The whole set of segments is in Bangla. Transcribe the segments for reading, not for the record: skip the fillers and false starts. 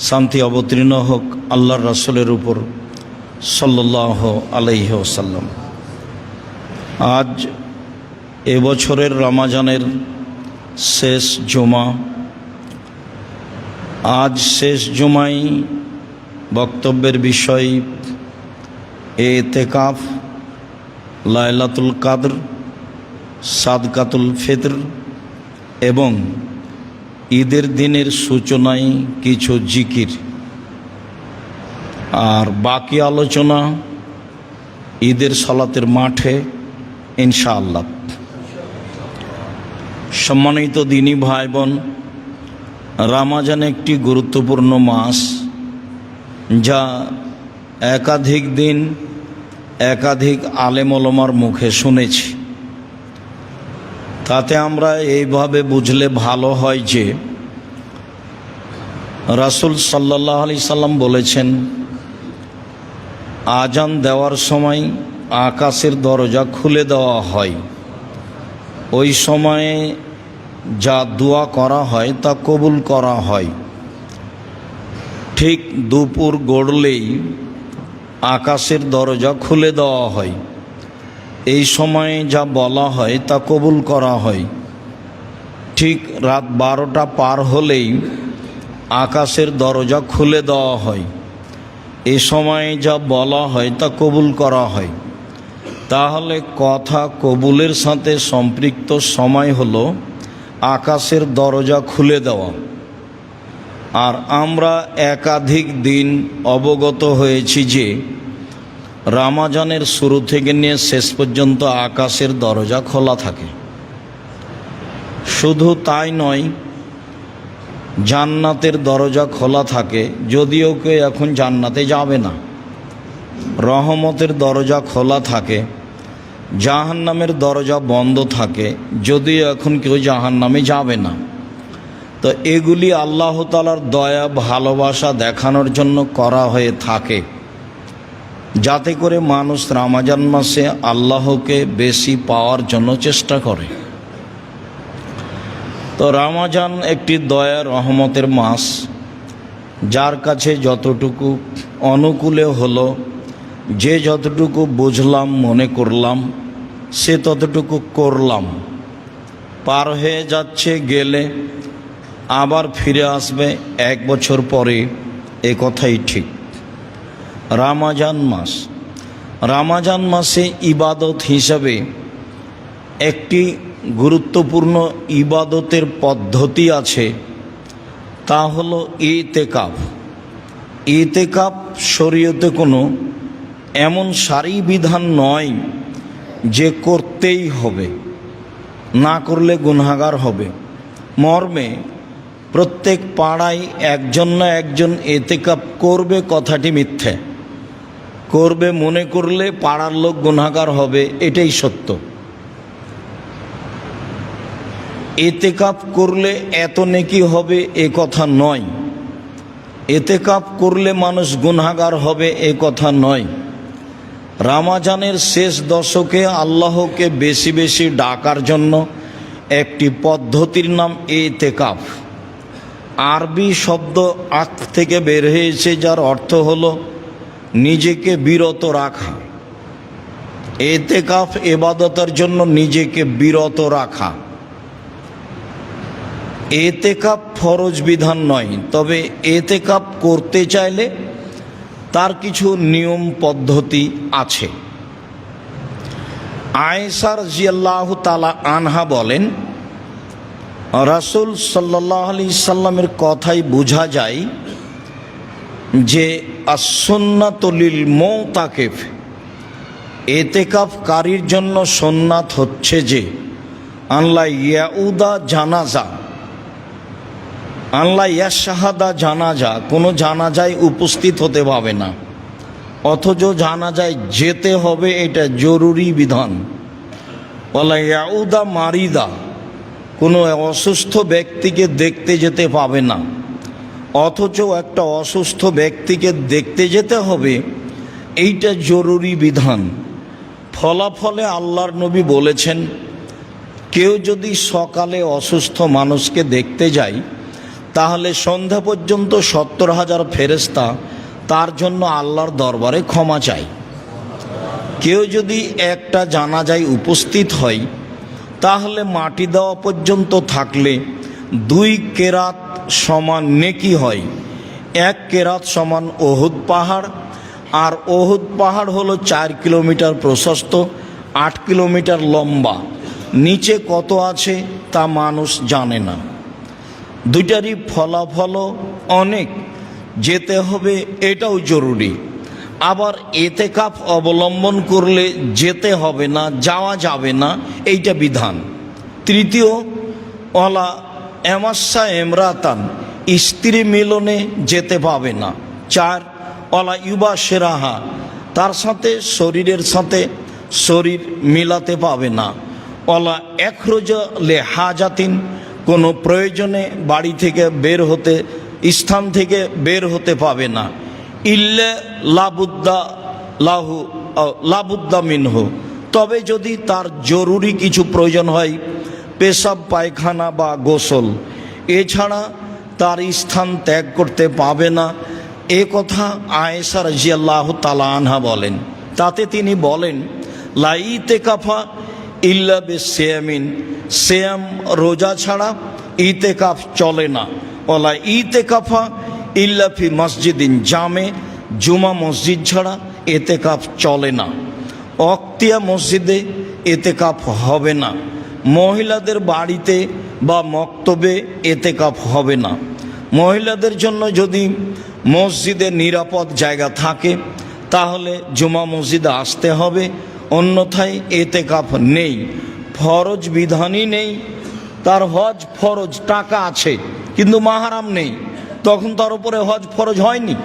শান্তি অবতীর্ণ হোক আল্লাহর রাসূলের উপর সাল্লাল্লাহু আলাইহি ওয়াসাল্লাম। আজ এবছরের রমজানের শেষ জুমা। আজ শেষ জুমায় বক্তব্যের বিষয় এতেকাফ, লাইলাতুল কাদর, সাদকাতুল ফিতর এবং ঈদের দিনের সূচনায় কিছু জিকির। আর বাকি আলোচনা ঈদের সালাতের মাঠে ইনশাআল্লাহ। সম্মানিত দিনী ভাই বোন, রমজান একটি গুরুত্বপূর্ণ মাস, যা একাধিক দিন একাধিক আলেম ওলামার মুখে শুনেছি। তাতে আমরা এইভাবে বুঝলে ভালো হয় যে রাসূল সাল্লাল্লাহু আলাইহি সাল্লাম বলেছেন, আজান দেওয়ার সময় আকাশের দরজা খুলে দেওয়া হয়। ওই সময়ে যা দোয়া করা হয় তা কবুল করা হয়। ঠিক দুপুর গড়লেই আকাশের দরজা খুলে দেওয়া হয়। এই সময়ে যা বলা হয় তা কবুল করা হয়। ঠিক রাত 12টা পার হলেই আকাশের দরজা খুলে দেওয়া হয়। এই সময়ে যা বলা হয় তা কবুল করা হয়। তাহলে কথা কবুলের সাথে সম্পৃক্ত সময় হলো আকাশের দরজা খুলে দেওয়া। আর আমরা একাধিক দিন অবগত হয়েছি যে রমজানের শুরু থেকে নিয়ে শেষ পর্যন্ত আকাশের দরজা খোলা থাকে। শুধু তাই নয়, জান্নাতের দরজা খোলা থাকে, যদিও কেউ এখন জান্নাতে যাবে না। রহমতের দরজা খোলা থাকে, জাহান্নামের দরজা বন্ধ থাকে, যদিও এখন কেউ জাহান্নামে যাবে না। তো এগুলি আল্লাহ তাআলার দয়া ভালোবাসা দেখানোর জন্য করা হয়ে থাকে, যাতে করে মানুষ রমজান মাসে আল্লাহকে বেশি পাওয়ার জন্য চেষ্টা করে। তো রমজান একটি দয়া রহমতের মাস, যার কাছে যতটুকু অনুকূলে হলো, যে যতটুকু বুঝলাম মনে করলাম সে ততটুকু করলাম। পার হয়ে যাচ্ছে, গেলে আবার ফিরে আসবে 1 বছর পরে, এ কথাই ঠিক। রমজান মাসে ইবাদত হিসাবে একটি গুরুত্বপূর্ণ ইবাদতের পদ্ধতি আছে, তা হলো ইতিকাফ। ইতিকাফ শরীয়তে কোনো এমন সারি বিধান নয় যে করতেই হবে, না করলে গুনাহগার হবে। মর্মে প্রত্যেক পাড়ায় একজন না একজন ইতিকাফ করবে, কথাটি মিথ্যে। করবে মনে করলে পাড়ার লোক গুনাহগার হবে, এটাই সত্য। ইতিকাফ করলে এত নেকি হবে এ কথা নয়, ইতিকাফ করলে মানুষ গুনাহগার হবে এ কথা নয়। রমজানের শেষ দশকে আল্লাহকে বেশি বেশি ডাকার জন্য একটি পদ্ধতির নাম ইতিকাফ। আরবি শব্দ আক থেকে বের হয়েছে, যার অর্থ হলো নিজেকে বিরত রাখা। ইতিকাফ ইবাদতের জন্য নিজেকে বিরত রাখা। ইতিকাফ ফরজ বিধান নয়, তবে ইতিকাফ করতে চাইলে তার কিছু নিয়ম পদ্ধতি আছে। আয়েশা রাদিয়াল্লাহু তাআলা আনহা বলেন, রাসূল সাল্লাল্লাহু আলাইহি সাল্লামের কথাই বোঝা যায় যে as-সুন্নাতু লিল মুতাকিফ, ইতিকাফকারীর জন্য সুন্নাত হচ্ছে যে আল্লাহ ইয়াউদা জানাজা, আল্লাহ ইয়াশহাদা জানাজা, কোনো জানাজায় উপস্থিত হতে পাবে না, অথচ জানাজায় যেতে হবে, এটা জরুরি বিধান। ওয়ালা ইয়াউদা মারিদা, কোনো অসুস্থ ব্যক্তিকে দেখতে যেতে পাবে না, অথচ একটা অসুস্থ ব্যক্তিকে দেখতে যেতে হবে, এইটা জরুরি বিধান। ফলাফলে আল্লাহর নবী বলেছেন, কেউ যদি সকালে অসুস্থ মানুষকে দেখতে যায় তাহলে সন্ধ্যা পর্যন্ত 70,000 ফেরেশতা তার জন্য আল্লাহর দরবারে ক্ষমা চায়। কেউ যদি একটা জানাজায় উপস্থিত হয় তাহলে মাটি দেওয়া পর্যন্ত থাকলে 2 কেরাত সমান নেকি হয়। 1 কেরাত সমান ওহুদ পাহাড়, আর ওহুদ পাহাড় হলো 4 কিলোমিটার প্রশস্ত, 8 কিলোমিটার লম্বা। নিচে কত আছে তা মানুষ জানে না। দুইটারই ফলাফল অনেক, যেতে হবে এটাও জরুরি। আবার এতেকাফ অবলম্বন করলে যেতে হবে না, যাওয়া যাবে না, এইটা বিধান। তৃতীয়, ওয়ালা এমাসা এমরাতান, স্ত্রী মিলনে যেতে পাবে না। 4, ওয়ালা ইউবা সেরাহা, তার সাথে শরীরের সাথে শরীর মিলাতে পাবে না। ওয়ালা একরোজা লে হাজাতিন, কোনো প্রয়োজনে বাড়ি থেকে বের হতে, স্থান থেকে বের হতে পাবে না। ইল্লে লাবুদ্দা মিনহু, তবে যদি তার জরুরি কিছু প্রয়োজন হয়, পেশাব পায়খানা বা গোসল, এছাড়া তার স্থান ত্যাগ করতে পাবে না। এ কথা আয়েশা রাদিয়াল্লাহু তাআলা আনহা বলেন। তাতে তিনি বলেন, লা ইতেকাফা ইল্লা বিসিয়ামিন, সিয়াম রোজা ছাড়া ইতেকাফ চলে না। ওয়ালা ইতেকাফা ইল্লা ফি মসজিদিন জামে, জুমা মসজিদ ছাড়া এতেকাফ চলে না। অক্তিয়া মসজিদে এতেকাফ হবে না। মহিলাদের বাড়িতে বা মক্তবে এতেকাফ হবে না। মহিলাদের জন্য যদি মসজিদে নিরাপদ জায়গা থাকে তাহলে জুমা মসজিদে আসতে হবে, অন্যথায় এতেকাফ নেই। ফরজ বিধানই নেই। তার হজ ফরজ, টাকা আছে কিন্তু মাহারাম নেই, তখন তার উপরে হজ ফরজ হয়নি।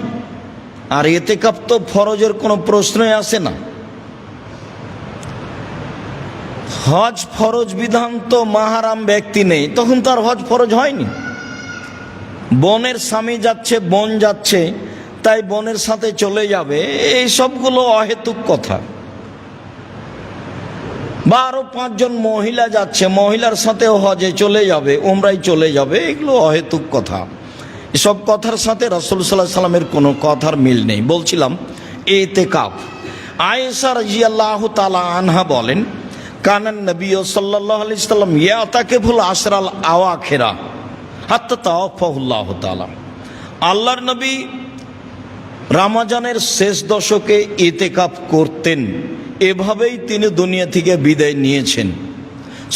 আর এতেকাফ তো ফরজের কোনো প্রশ্নই আসে না। হজ ফরজ বিধান তো মাহারাম ব্যক্তি নেই, তখন তার হজ ফরজ হয়নি। বোনের স্বামী যাচ্ছে, বোন যাচ্ছে, তাই বোনের সাথে চলে যাবে, এই সবগুলো অহেতুক কথা। বা আরো 5 জন মহিলা যাচ্ছে, মহিলার সাথে হজে চলে যাবে, উমরায় চলে যাবে, এগুলো অহেতুক কথা। এসব কথার সাথে রাসূল সাল্লাল্লাহু আলাইহি সাল্লামের কোনো কথার মিল নেই। বলছিলাম ইতিকাফ। আয়েশা রাদিয়াল্লাহু তাআলা আনহা বলেন, কানান নবী সাল্লাল্লাহু আলাইহি সাল্লাম ইয়াতাকিফুল আশরাল আওয়াখিরা হাত্তা তাওয়াফাহুল্লাহু তাআলা। আল্লাহর নবী রমজানের শেষ দশকে ইতিকাফ করতেন, এভাবেই তিনি দুনিয়া থেকে বিদায় নিয়েছেন।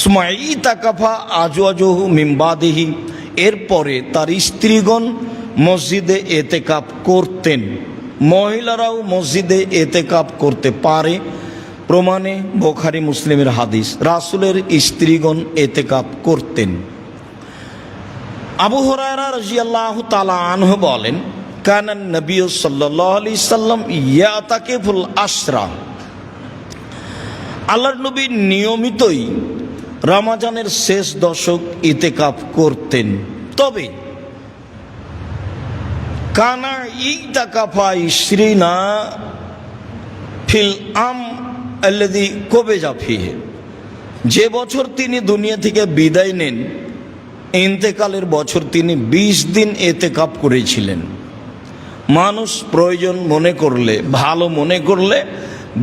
সুমাইতাকাফা আজওয়াজুহু মিন বাদিহি, এরপরে তার স্ত্রীগণ মসজিদে এতেকাফ করতেন। মহিলারাও মসজিদে এতেকাফ করতে পারে, প্রমাণে বুখারী মুসলিমের হাদিস। রাসূলের স্ত্রীগণ এতেকাফ করতেন। আবু হুরায়রা রাদিয়াল্লাহু তাআলা আনহু বলেন, কানান নবী সাল্লাল্লাহু আলাইহি সাল্লাম ইয়াতাকিফুল আশরা, আল্লাহর নবী নিয়মিতই রমজানের শেষ দশক ইতিকাফ করতেন। তবে কানা ইতাকাফা ইশরিনা ফিল আম আল্লাযী কুবিজা ফিহি, যে বছর তিনি দুনিয়া থেকে বিদায় নেন, ইন্তেকালের বছর তিনি 20 দিন ইতিকাফ করেছিলেন। মানুষ প্রয়োজন মনে করলে, ভালো মনে করলে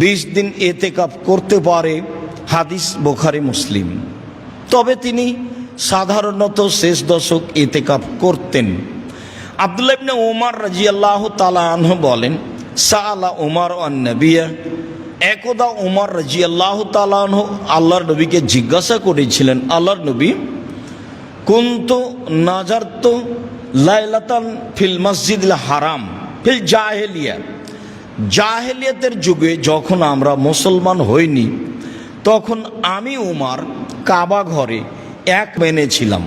20 দিন ইতিকাফ করতে পারে, হাদিস বুখারী মুসলিম। তবে তিনি সাধারণত শেষ দশক ইতিকাফ করতেন। আব্দুল্লাহ ইবনে ওমর রাদিয়াল্লাহু তাআলা আনহু বলেন, সাআলা ওমর আন নবিয়্য, একদা ওমর রাদিয়াল্লাহু তাআলা আনহু আল্লাহর নবীকে জিজ্ঞাসা করেছিলেন, আল্লাহর নবী, কুনতু নাজারতু লাইলাতান ফিল মসজিদিল হারাম ফিল জাহেলিয়া, জাহেলিয়াতের যুগে যখন আমরা মুসলমান হইনি, তখন আমি উমর কাবা ঘরে মেনেছিলাম,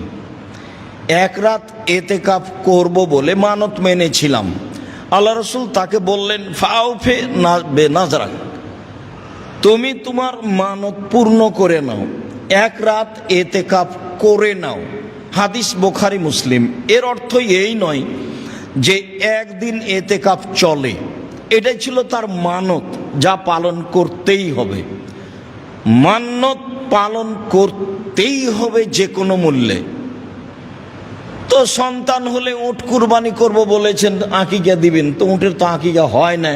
1 রাত এতেকাফ করব বলে মানত মেনেছিলাম। আল্লাহ রাসূল তাকে বললেন, ফাউফে নাজরাক, তুমি তোমার মানত পূর্ণ করে নাও, 1 রাত এতেকাফ করে নাও। হাদিস বুখারী মুসলিম। এর অর্থ এই নয় যে একদিন এতেকাফ চলে, এটাই ছিল তার মানত, যা পালন করতেই হবে। মানত পালন করতেই হবে যে কোনো মূল্যে। তো সন্তান হলে উট কুরবানি করব বলেছেন, আকিকা দিবেন, তো উটের তো আকিকা হয় না।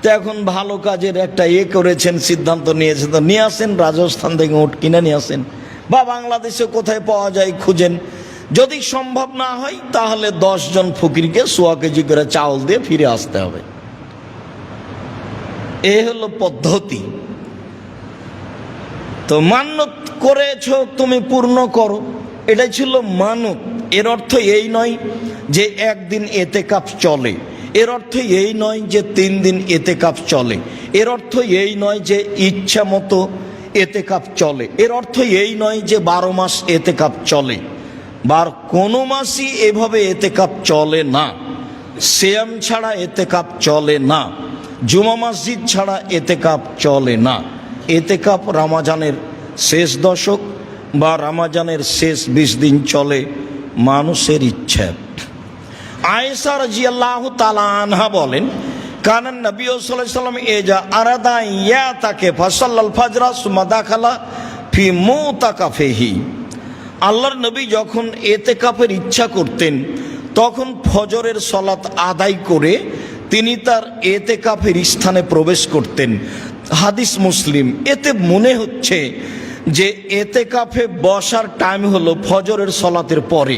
তো এখন ভালো কাজের একটা করেছেন, সিদ্ধান্ত নিয়েছেন, তো নিয়ে আসেন, রাজস্থান থেকে উট কিনে নিয়ে আসেন, বা বাংলাদেশে কোথায় পাওয়া যায় খুঁজেন। যদি সম্ভব না হয় তাহলে 10 জন ফকিরকে 1.25 কেজি করে চাউল দিয়ে ফিরে আসতে হবে। এ হলো পদ্ধতি। তো মান্নত করেছ তুমি পূর্ণ করো, এটাই ছিল মানত। এর অর্থ এই নয় যে একদিন এতেকাফ চলে, এর অর্থ এই নয় যে 3 দিন এতেকাফ চলে, এর অর্থ এই নয় যে ইচ্ছা মতো এতেকাফ চলে, এর অর্থ এই নয় যে 12 মাস এতেকাফ চলে। কোনো মাসই এভাবে এতেকাফ চলে না। সিয়াম ছাড়া এতেকাফ চলে না, জুমা মসজিদ ছাড়া এতেকাফ চলে না। এতেকাফ রমজানের শেষ দশক বা রমজানের শেষ 20 দিন চলে মানুষের ইচ্ছা। আয়েশা রাদিয়াল্লাহু তাআলা আনহা বলেন, কানান নবী সাল্লাল্লাহু আলাইহি ওয়াসাল্লাম এজা আরাদা ইয়াতাকে ফাসাল্লাল ফাজরা সুম্মা দাখালা ফি মুতাকাফিহি। আল্লাহর নবী যখন এতেকাফের ইচ্ছা করতেন তখন ফজরের সালাত আদায় করে তিনি তার এতেকাফের স্থানে প্রবেশ করতেন। হাদিস মুসলিম। এতে মনে হচ্ছে যে এতেকাফে বসার টাইম হলো ফজরের সালাতের পরে।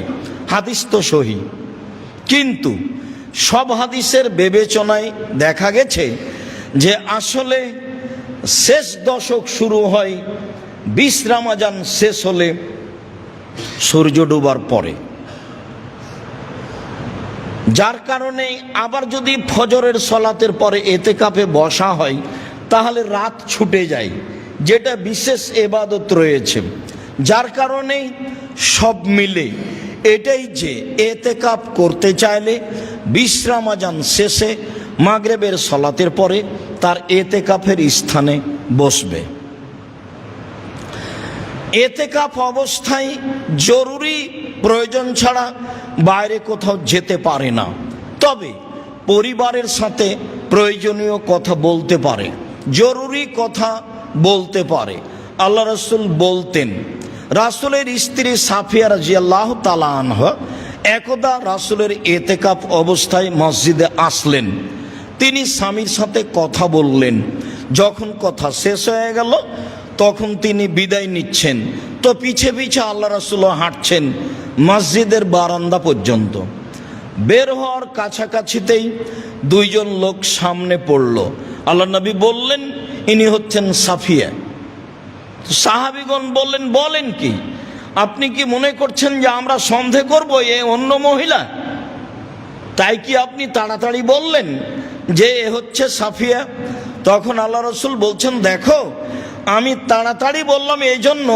হাদিস তো সহি, কিন্তু সব হাদিসের বিবেচনায় দেখা গেছে যে আসলে শেষ দশক শুরু হয় 20 রমজান শেষ হলে সূর্য ডোবার পরে, যার কারণে আবার যদি ফজরের সালাতের পরে এতেকাফে বসা হয় তাহলে রাত ছুটে যায়, যেটা বিশেষ ইবাদত রয়েছে। যার কারণে সব মিলে এটাই যে এতেকাফ করতে চাইলে 20 রমজান শেষে মাগরিবের সালাতের পরে তার এতেকাফের স্থানে বসবে। এতেকাফ অবস্থায় জরুরি প্রয়োজন ছাড়া বাইরে কোথাও যেতে পারে না, তবে পরিবারের সাথে প্রয়োজনীয় কথা বলতে পারে, জরুরি কথা বলতে পারে। আল্লাহ রাসূল বলতেন, রাসূলের স্ত্রী সাফিয়া রাদিয়াল্লাহু তাআলা আনহা একদা রাসূলের এতেকাফ অবস্থায় মসজিদে আসলেন। তিনি স্বামীর সাথে কথা বললেন। যখন কথা শেষ হয়ে গেল তখন তিনি বিদায় নিচ্ছেন, তো পিছে পিছে আল্লাহ রাসূল হাঁটছেন মসজিদের বারান্দা পর্যন্ত। বের হওয়ার কাছাকাছিতেই 2 জন লোক সামনে পড়ল। আল্লাহ নবী বললেন, ইনি হচ্ছেন সাফিয়া। সাহাবীগণ বললেন, বলেন কি? আপনি কি মনে করছেন যে আমরা সন্দেহ করব এ অন্য মহিলা? তাই কি আপনি তাড়াতাড়ি বললেন যে এ হচ্ছে সাফিয়া? তখন আল্লাহ রাসূল বলছেন, দেখো আমি তাড়াতাড়ি বললাম এই জন্য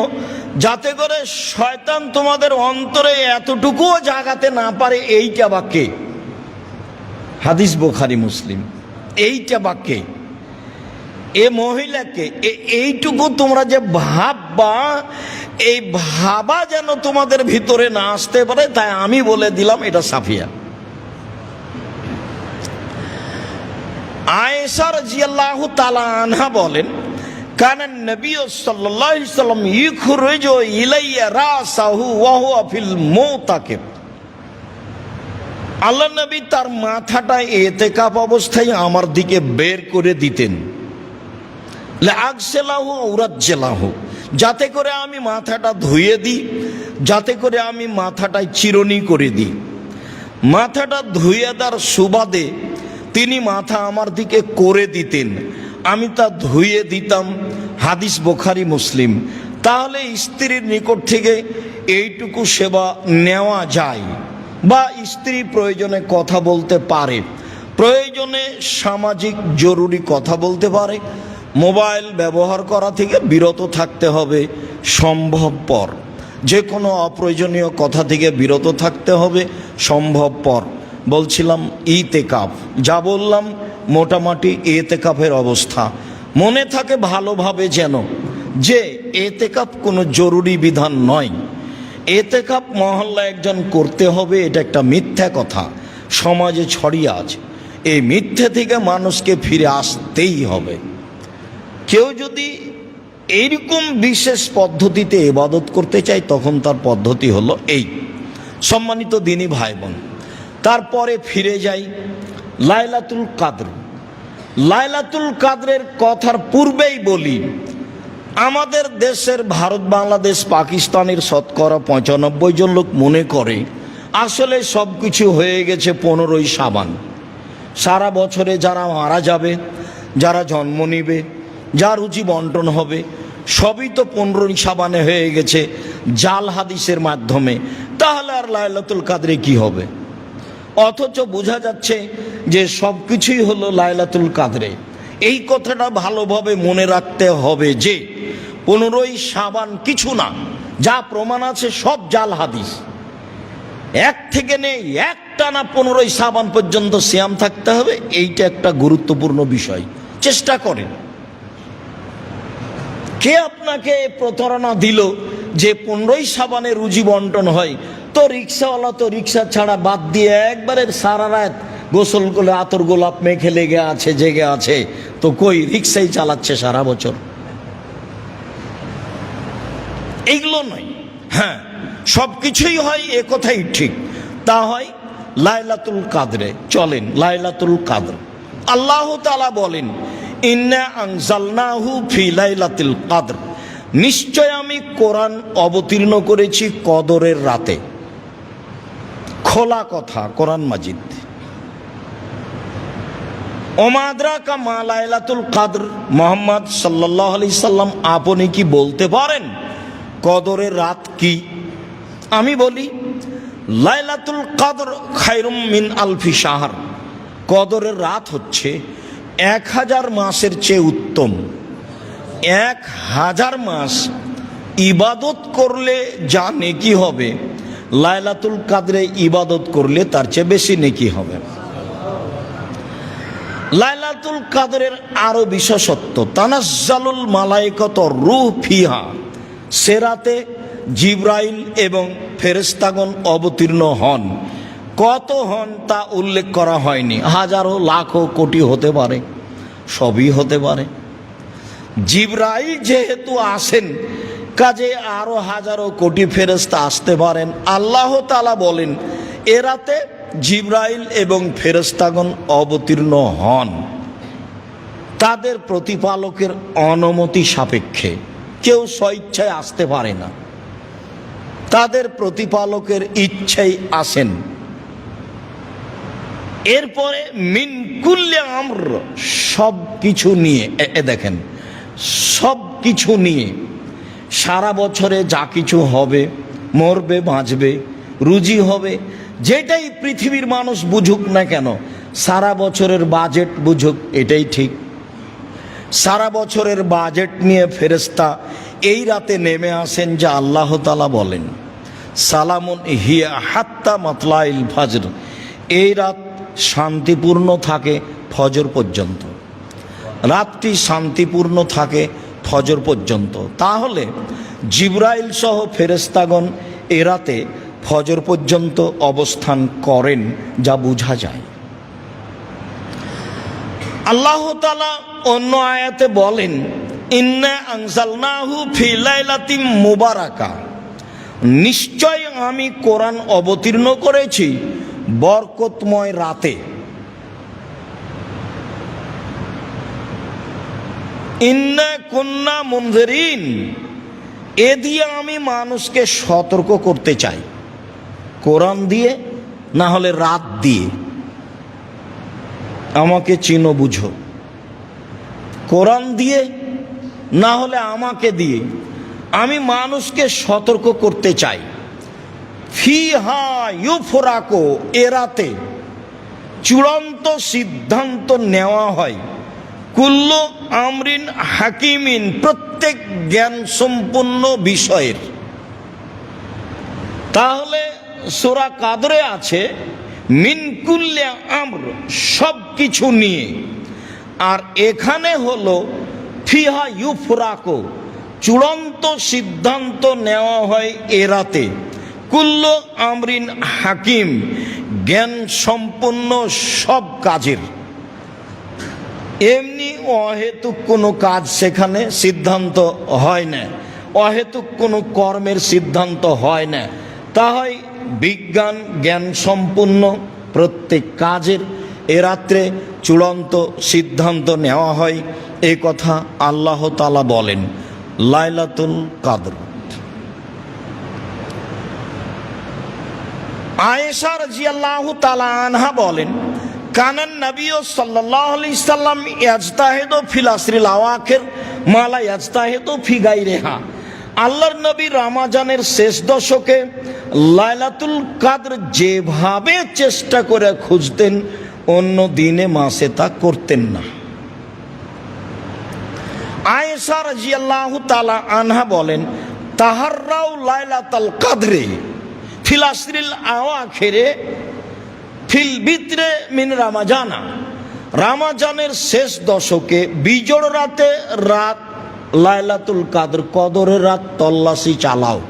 যাতে করে শয়তান তোমাদের অন্তরে এতটুকুও জাগাতে না পারে এইটা বাক্যে। হাদিস বুখারী মুসলিম। এইটা বাক্যে এ মহিলাকে এইটুকু তোমরা যে ভাববা, এই ভাবা যেন তোমাদের ভিতরে না আসতে পারে, তাই আমি বলে দিলাম এটা সাফিয়া। আয়েশা রাদিয়াল্লাহু তাআলা আনহা বলেন, কানান নবী সাল্লাল্লাহু আলাইহি ওয়াসাল্লাম ইখরুজু ইলাইয়া রাসাহু ওয়া হুয়া ফিল মুতাকিব। আল্লাহ নবী তার মাথাটা এতেকাফ অবস্থায় আমার দিকে বের করে দিতেন, লাগসেলাহু উরাজ্জেলাহু, যাতে করে আমি মাথাটা ধুয়ে দিই, যাতে করে আমি মাথাটায় চিরুনি করে দিই। মাথাটা ধুয়ে দেওয়ার সুবাদে তিনি মাথা আমার দিকে করে দিতেন, আমি তা ধুয়ে দিতাম। হাদিস বুখারী মুসলিম। তাহলে স্ত্রীর নিকট থেকে এইটুকু সেবা নেওয়া যায়, বা স্ত্রী প্রয়োজনে কথা বলতে পারে, প্রয়োজনে সামাজিক জরুরি কথা বলতে পারে। মোবাইল ব্যবহার করা থেকে বিরত থাকতে হবে সম্ভবপর, যে কোনো অপ্রয়োজনীয় কথা থেকে বিরত থাকতে হবে সম্ভবপর। বলছিলাম ইতেকাফ, যা বললাম মোটামুটি এতেকাফের অবস্থা। মনে থাকে ভালোভাবে যেন যে এতেকাফ কোনো জরুরি বিধান নয়। এতেকাফ মহল্লা একজন করতে হবে, এটা একটা মিথ্যা কথা সমাজে ছড়িয়ে আছে। এই মিথ্যে থেকে মানুষকে ফিরে আসতেই হবে। কেউ যদি এইরকম বিশেষ পদ্ধতিতে ইবাদত করতে চায় তখন তার পদ্ধতি হলো এই, সম্মানিত দিনী ভাই বোন, তারপরে ফিরে যাই লাইলাতুল কাদর। লাইলাতুল কাদরের কথার পূর্বেই বলি, আমাদের দেশের ভারত, বাংলাদেশ, পাকিস্তানের শতকরা 95 জন লোক মনে করে আসলে সব কিছু হয়ে গেছে 15ই শাবান। সারা বছরে যারা মারা যাবে, যারা জন্ম নিবে, যার রুচি বন্টন হবে, সবই তো 15ই শাবানে হয়ে গেছে জাল হাদিসের মাধ্যমে। তাহলে আর লাইলাতুল কাদরে কি হবে? অথচ বোঝা যাচ্ছে যে সব কিছুই হলো লাইলাতুল কাদরে। এই কথাটা ভালোভাবে মনে রাখতে হবে যে 15ই শাবান কিছু না, যা প্রমাণ আছে সব জাল হাদিস। এক থেকে নেই, একটানা 15ই শাবান পর্যন্ত সিয়াম থাকতে হবে, এইটা একটা গুরুত্বপূর্ণ বিষয়। চেষ্টা করেন। কে আপনাকে প্রতারণা দিল যে 15ই শাবানে রুজি বন্টন হয়? তো রিক্সাওয়ালা তো রিক্সা ছাড়া বাদ দিয়ে একবারে সারা রাত গোসল করে আতর গোলাপ মেখে লেগে আছে, জেগে আছে, তো কই রিক্সাই চালাচ্ছে সারা বছর। এইগুলো নয়। হ্যাঁ, সব কিছুই হয়, এ কথাই ঠিক। তা হয় লাইলাতুল কাদরে। চলেন লাইলাতুল কাদর। আল্লাহ তাআলা বলেন, ইন্না আনজালনাহু ফি লাইলাতুল কাদর, নিশ্চয় আমি কোরআন অবতীর্ণ করেছি কদরের রাতে। খোলা কথা কোরআন মাজিদ। ওমা আদরাকা মা লাইলাতুল কাদর, মুহাম্মদ সাল্লাল্লাহু আলাইহি সাল্লাম আপনি কি বলতে পারেন কদরের রাত কি? আমি বলি, লাইলাতুল কাদর খায়রুম মিন আলফি শাহর, কদরের রাত হচ্ছে 1000 মাসের চেয়ে উত্তম। 1000 মাস ইবাদত করলে যা নেকি হবে, লাইলাতুল কাদরে ইবাদত করলে তার চেয়ে বেশি নেকি হবে। লাইলাতুল কাদরের আরো বিশেষত্ব, তানাজ্জালুল মালায়েকাত রূহ ফিহা, সে রাতে জিবরাইল এবং ফেরেশতাগণ অবতীর্ণ হন। কত হন তা উল্লেখ করা হয়নি, হাজারো লাখো কোটি হতে পারে, সবই হতে পারে। জিবরাইল যেহেতু আসেন, কাজে আরো হাজারো কোটি ফেরেশতা আসতে পারেন। আল্লাহ তাআলা বলেন, এ রাতে জিবরাইল এবং ফেরেশতাগণ অবতীর্ণ হন তাদের প্রতিপালকের অনুমতি সাপেক্ষে। কেউ স্বইচ্ছায় আসতে পারে না, তাদের প্রতিপালকের ইচ্ছাই আসেন। এরপরে মিন কুল্লি আমর, সব কিছু নিয়ে, দেখেন সব কিছু নিয়ে, সারা বছরে যা কিছু হবে, মরবে বাঁচবে, রুজি হবে, যেটাই পৃথিবীর মানুষ বুঝুক না কেন, সারা বছরের বাজেট বুঝুক, এটাই ঠিক। সারা বছরের বাজেট নিয়ে ফেরেশতা এই রাতে নেমে আসেন, যা আল্লাহ তাআলা বলেন, সালামুন হিয়া হাত্তা মাতলাইল ফজর, এই রাত শান্তিপূর্ণ থাকে ফজর পর্যন্ত। রাতটি শান্তিপূর্ণ থাকে ফজর পর্যন্ত। তাহলে জিবরাইল সহ ফেরেশতাগণ এ রাতে ফজর পর্যন্ত অবস্থান করেন, যা বোঝা যায়। আল্লাহ তাআলা অন্য আয়াতে বলেন, ইন্না আনজালনাহু ফি লাইলাতিম মুবারাকা, নিশ্চয় আমি কোরআন অবতীর্ণ করেছি বরকতময় রাতে। ইন্না কুন্না মুনজিরিন, এ দিয়ে আমি মানুষকে সতর্ক করতে চাই, কোরআন দিয়ে না হলে রাত দিয়ে। আমাকে চিনো বুঝো, কোরআন দিয়ে না হলে আমাকে দিয়ে আমি মানুষকে সতর্ক করতে চাই। ফিহা ইউফরাকু, এ রাতে চূড়ান্ত সিদ্ধান্ত নেওয়া হয়, কুল্লু আমরিন হাকিমিন, প্রত্যেক জ্ঞান সম্পন্ন বিষয়ের। তাহলে সূরা কাদরে আছে মিন কুল্লি আমর, সব কিছু নিয়ে, আর এখানে হলো ফিহা ইউফরাকু, চূড়ান্ত সিদ্ধান্ত নেওয়া হয় এ রাতে, কুল্লু আমরিন হাকিম, জ্ঞান সম্পন্ন সব কাজের। এমনি অহেতুক কোনো কাজ সেখানে সিদ্ধান্ত হয় না, অহেতুক কোনো কর্মের সিদ্ধান্ত হয় না। তা হয় বিজ্ঞান জ্ঞান সম্পূর্ণ প্রত্যেক কাজের এ রাত্রে চূড়ান্ত সিদ্ধান্ত নেওয়া হয়, এ কথা আল্লাহ তাআলা বলেন। লাইলাতুল কদর। আয়েশা রাদিয়াল্লাহু তাআলা আনহা বলেন, কানান নবী সাল্লাল্লাহু আলাইহি সাল্লাম ইয়াজতাহিদু ফিল আসরিল আওয়াখির মা লা ইয়াজতাহিদু ফি গায়রিহা। আল্লাহর নবী রমজানের শেষ দশকে লাইলাতুল কদর যেভাবে চেষ্টা করে খুঁজতেন, অন্য দিনে মাসে তা করতেন না। আয়েশা রাদিয়াল্লাহু তাআলা আনহা বলেন, তাহাররাউ লাইলাতুল কদরে ফিল আসরিল আওয়াখিরে ফিল বিত্রে মিন রমজানা। রমজানের শেষ দশকে বিজোড় রাতে রাত লাইলাতুল কদর কদরের রাত তল্লাশি চালাও।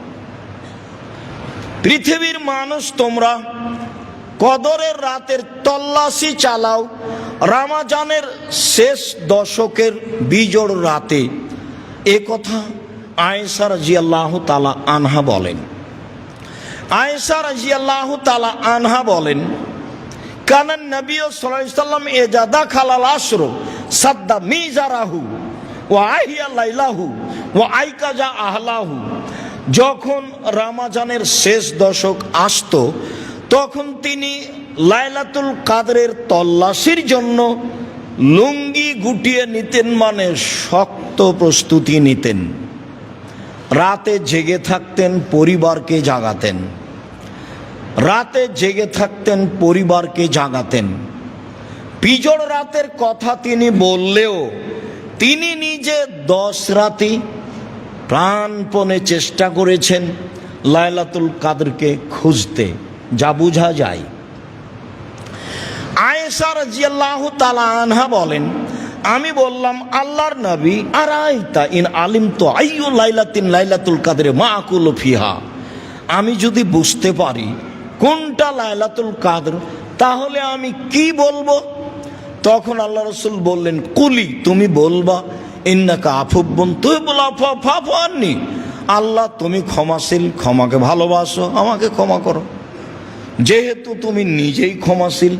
পৃথিবীর মানুষ তোমরা কদরের রাতের তল্লাশি চালাও রমজানের শেষ দশকের বিজোড় রাতে। এ কথা আয়েশা রাদিয়াল্লাহু তাআলা আনহা বলেন। আয়েশা রাদিয়াল্লাহু তাআলা আনহা বলেন, কানান নবী সাল্লাল্লাহু আলাইহি সাল্লাম ইজা দাখালাল আশরু সাদ্দা মিজারাহু ওয়া আহিয়া লাইলাহু ওয়া আইকাজা আহলাহু। যখন রমজানের শেষ দশক আসতো, তখন তিনি লাইলাতুল কদরের তল্লাশির জন্য লুঙ্গি গুটিয়ে নিতেন, মানে শক্ত প্রস্তুতি নিতেন। রাতে জেগে থাকতেন, পরিবারকে জাগাতেন। রাতে জেগে থাকতেন, পরিবারকে জাগাতেন। বিজোড় রাতের কথা তিনি বললেও তিনি নিজে 10 রাতি প্রাণপণে চেষ্টা করেছেন লাইলাতুল কদরকে খুঁজতে, যা বোঝা যায়। আয়েশা রাদিয়াল্লাহু তাআলা আনহা বলেন, আমি বললাম, আল্লাহর নবী, আরাইতা ইন আলিমতু আইয়ু লাইলাতিন লাইলাতুল কদরে মা আকুলু ফিহা। আমি যদি বুঝতে পারি কোনটা লাইলাতুল কদর, তাহলে আমি কি বলবো? তখন আল্লাহ রাসূল বললেন, কুলি, তুমি বলবা, ইন্নাকা আফুবুন তুহিব্বুল আফওয়া ফাফু আন্নি। আল্লাহ তুমি ক্ষমাশীল, ক্ষমাকে ভালোবাসো, আমাকে ক্ষমা করো। যেহেতু তুমি নিজেই ক্ষমাশীল,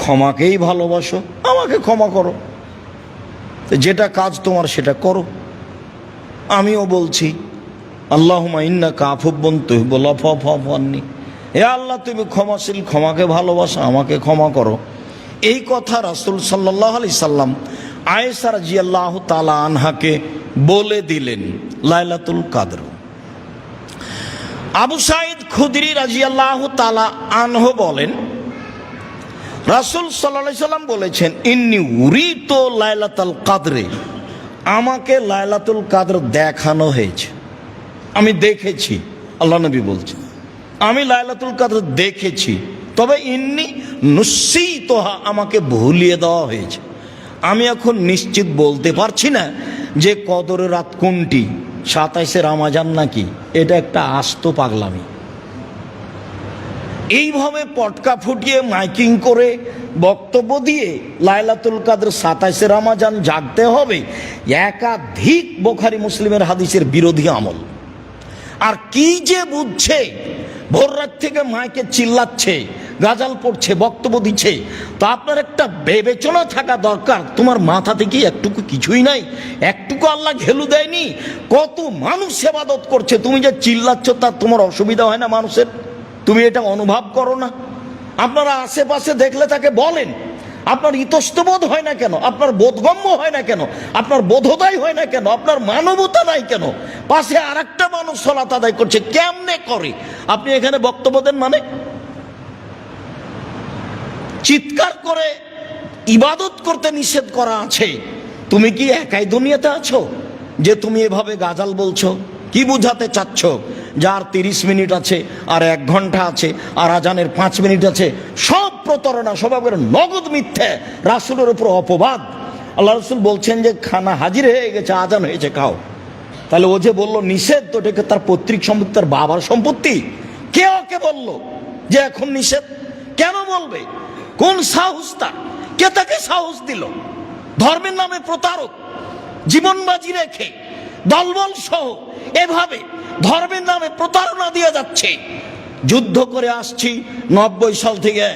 ক্ষমাকেই ভালোবাসো, আমাকে ক্ষমা করো। যেটা কাজ তোমার সেটা করো। আমিও বলছি, আল্লাহুম্মা ইন্নাকা আফুবুন তুহিব্বুল আফওয়া ফাফু আন্নি। হে আল্লাহ, তুমি ক্ষমাশীল, ক্ষমাকে ভালোবাসো, আমাকে ক্ষমা করো। এই কথা রাসূল সাল্লাল্লাহু আলাইহি সাল্লাম আয়েশা রাদিয়াল্লাহু তাআলা আনহাকে বলে দিলেন লাইলাতুল কদর। আবু সাঈদ খুদরি রাদিয়াল্লাহু তাআলা আনহু বলেন, রাসূল সাল্লাল্লাহু আলাইহি সাল্লাম বলেছেন, ইন্নী উরিতু লাইলাতুল কদরে, আমাকে লাইলাতুল কদর দেখানো হয়েছে, আমি দেখেছি। আল্লাহ নবী বলছেন, আমি লাইলাতুল কদর দেখেছি, তবে ইন্নী নুসিতুহা, আমাকে ভুলিয়ে দেওয়া হয়েছে। আমি এখন নিশ্চিত বলতে পারছি না যে কদরের রাত কোনটি, 27 রমজান নাকি। এটা একটা আস্ত পাগলামি। এইভাবে পটকা ফুটিয়ে মাইকিং করে বক্তব্য দিয়ে লাইলাতুল কদর 27 রমজান জাগতে হবে, একাধিক বুখারী মুসলিমের হাদিসের বিরোধী আমল। আর কি যে বুঝছে, ভোর রাত থেকে মাইকে চিল্লাচ্ছে, গাজাল পড়ছে, বক্তব্য দিচ্ছে। তো আপনার একটা বিবেচনা থাকা দরকার, তোমার মাথাতে কি একটুকু কিছুই নাই? একটুকু আল্লাহ ঘেলু দেয়নি? কত মানুষ ইবাদত করছে, তুমি যে চিল্লাচ্ছ তার তোমার অসুবিধা হয় না মানুষের? তুমি এটা অনুভব করো না? আপনারা আশেপাশে দেখলে তাকে বলেন, আপনার ইতস্তবোধ হয় না কেন? আপনার বোধগম্য হয় না কেন? আপনার বোধোদয় হয় না কেন? আপনার মানবতা নাই কেন? পাশে আর একটা মানুষ সালাত আদায় করছে, কেমনে করে আপনি এখানে বক্তব্য দেন? মানে চিৎকার করে ইবাদত করতে নিষেধ করা আছে, তুমি কি একাই দুনিয়াতে আছো যে তুমি এভাবে গাজাল বলছো? কি বুঝাতে চাচ্ছ? যার 30 মিনিট আছে, আর 1 ঘন্টা আছে, আর আজানের 5 মিনিট আছে, সব প্রতারণা, সব নগদ মিথ্যে, রাসূলের উপর অপবাদ। আল্লাহ রাসূল বলছেন যে খানা হাজির হয়ে গেছে, আজান হয়েছে, খাও। তাহলে ও যে বললো নিষেধ, তো এটাকে তার পৈতৃক সম্পত্তি, তার বাবার সম্পত্তি। কে ওকে বললো যে এখন নিষেধ? কেন বলবে? কোন সাহস তার? কে তাকে সাহস দিল? ধর্মের নামে প্রতারক, জীবন বাজি রেখে দলবল সহ এভাবে ধর্মের নামে প্রতারণা দিয়ে যাচ্ছে। যুদ্ধ করে আসছি 90 সাল থেকে,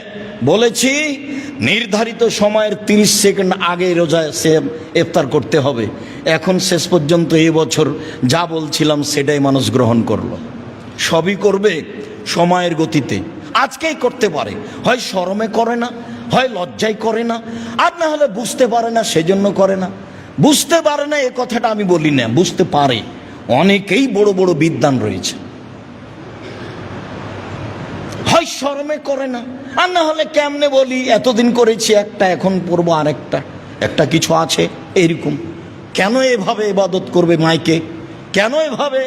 বলেছি নির্ধারিত সময়ের 30 সেকেন্ড আগে রোজা ইফতার করতে হবে। এখন শেষ পর্যন্ত এই বছর যা বলছিলাম সেটাই মানুষ গ্রহণ করলো। সবই করবে সময়ের গতিতে, আজকেই করতে পারে, হয় শরমে করে না, হয় লজ্জায় করে না, আর না হলে বুঝতে পারে না সেজন্য করে না। বুঝতে পারে না এ কথাটা আমি বলি না, বুঝতে পারে, অনেকেই বড় বড় বিদ্বান রয়েছে। হয় শরমে করে না, আর না হলে কেমনে বলি এতদিন করেছি একটা, এখন পড়বো আরেকটা, একটা কিছু আছে এরকম। কেন এভাবে ইবাদত করবে মাইকে? কেন এভাবে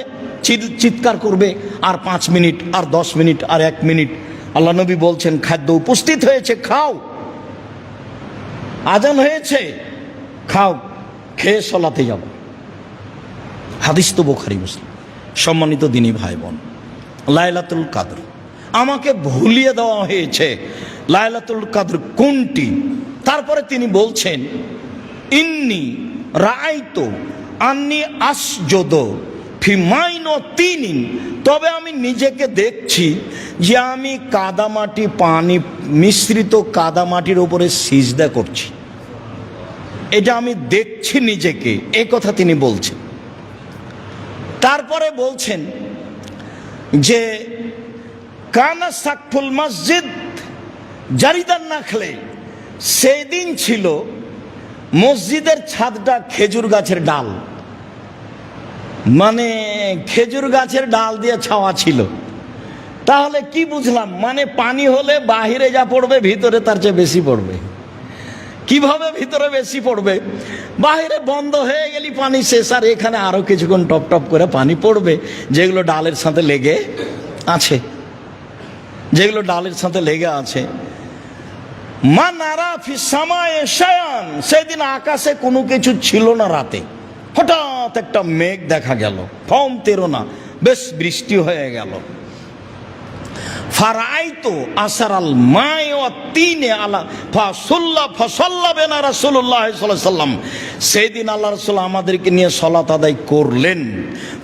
চিৎকার করবে? আর 5 মিনিট, আর 10 মিনিট, আর 1 মিনিট। আল্লাহ নবী বলছেন খাদ্য উপস্থিত হয়েছে, খাও। আজান হয়েছে, খাও, খেয়ে সলাতে যাব। হাদিস তো বুখারী মুসলিম। সম্মানিত দিনী ভাই বোন, লাইলাতুল কাদর আমাকে ভুলিয়ে দেওয়া হয়েছে লাইলাতুল কাদর কোনটি। তারপরে তিনি বলছেন ইন্নি রাআইতু আন্নি আসজুদু ফি মাইনাতিন, তবে আমি নিজেকে দেখছি যে আমি কাদামাটি, পানি মিশ্রিত কাদামাটির উপরে সিজদা করছি। এটা আমি দেখছি নিজেকে, এ কথা তিনি বলছেন। তারপরে বলছেন যে কানা সাকফুল মসজিদ জারিদান নাখলে, সেই দিন ছিল মসজিদের ছাদটা খেজুর গাছের ডাল, মানে খেজুর গাছের ডাল দিয়ে ছাওয়া ছিল। তাহলে কি বুঝলাম? মানে পানি হলে বাহিরে যা পড়বে ভিতরে তার চেয়ে বেশি পড়বে। কিভাবে ভিতরে বেশি পড়বে? বাহিরে বন্ধ হয়ে গেলি পানি শেষ, আর এখানে আরো কিছুক্ষণ টপ টপ করে পানি পড়বে, যেগুলো ডালের সাথে লেগে আছে, যেগুলো ডালের সাথে লেগে আছে। মা নারা ফি সামায়ে শায়ান, সেদিন আকাশে কোনো কিছু ছিল না। রাতে হঠাৎ একটা মেঘ দেখা গেল, ফম তেরো না, বেশ বৃষ্টি হয়ে গেল। ফারাইতু আসারাল মায়ে ওয়া তিনে আলা ফাসাল্লা বিনা রাসূলুল্লাহ সাল্লাল্লাহু আলাইহি সাল্লাম, সেদিন আল্লাহ রাসূল আমাদেরকে নিয়ে সালাত আদায় করলেন।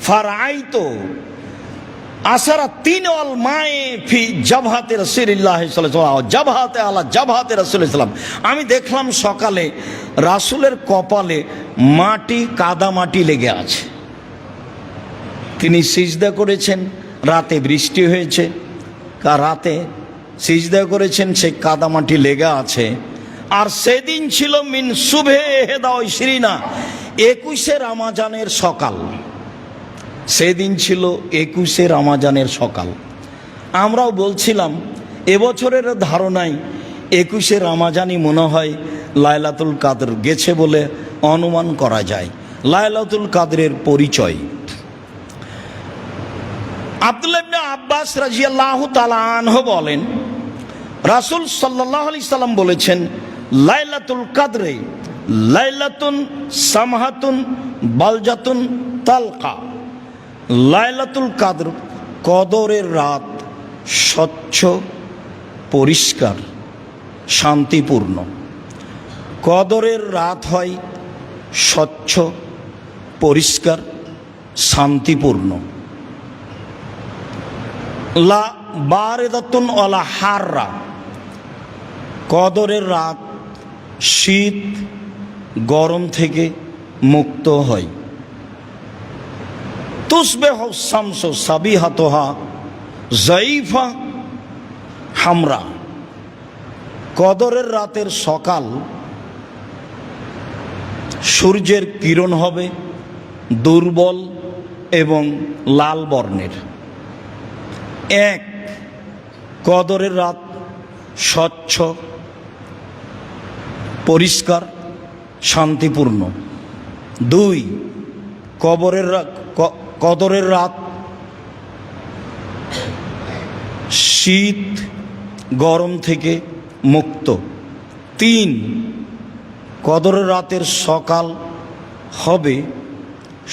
ফারাইতু আসারা তিন আল মায়ে ফি জাবহাতে রাসূলুল্লাহ সাল্লাল্লাহু আলাইহি ওয়া জাবহাতে আলা জাবহাতে রাসূলুল্লাহ সাল্লাম, আমি দেখলাম সকালে রাসূলের কপালে মাটি, কাদা মাটি লেগে আছে। তিনি সিজদা করেছেন, রাতে বৃষ্টি হয়েছে, রাতে সিজদা করেছেন, সেই কাদামাটি লেগে আছে। আর সেদিন ছিল মিন সুবহে হেদা ও ইশরিনা, 21শে রমজানের সকাল। সেদিন ছিল 21শে রমজানের সকাল। আমরাও বলছিলাম এবছরের ধারণায় 21শে রমজানই মনে হয় লাইলাতুল কাদর গেছে বলে অনুমান করা যায়। লাইলাতুল কাদরের পরিচয় আব্দুল্লাহ ইবনে আব্বাস রাদিয়াল্লাহু তাআলা আনহু বলেন, রাসূল সাল্লাল্লাহু আলাইহি সাল্লাম বলেছেন, লাইলাতুল কাদরে লাইলাতুন সামহাতুন বালজাতুন তালকা, লাইলাতুল কাদর কদরের রাত, স্বচ্ছ, পরিষ্কার, শান্তিপূর্ণ। কদরের রাত হয় স্বচ্ছ, পরিষ্কার, শান্তিপূর্ণ। লা বারেদাতুন ওয়ালা হাররা, কদরের রাত শীত গরম থেকে মুক্ত হয়। তুসবিহু শামসু সাবিহাতুহা যায়ফা হামরা, কদরের রাতের সকাল সূর্যের কিরণ হবে দুর্বল এবং লাল বর্ণের। এক, কদরের রাত স্বচ্ছ, পরিষ্কার, শান্তিপূর্ণ। দুই, কদরের রাত শীত গরম থেকে মুক্ত। তিন, কদরের রাতের সকাল হবে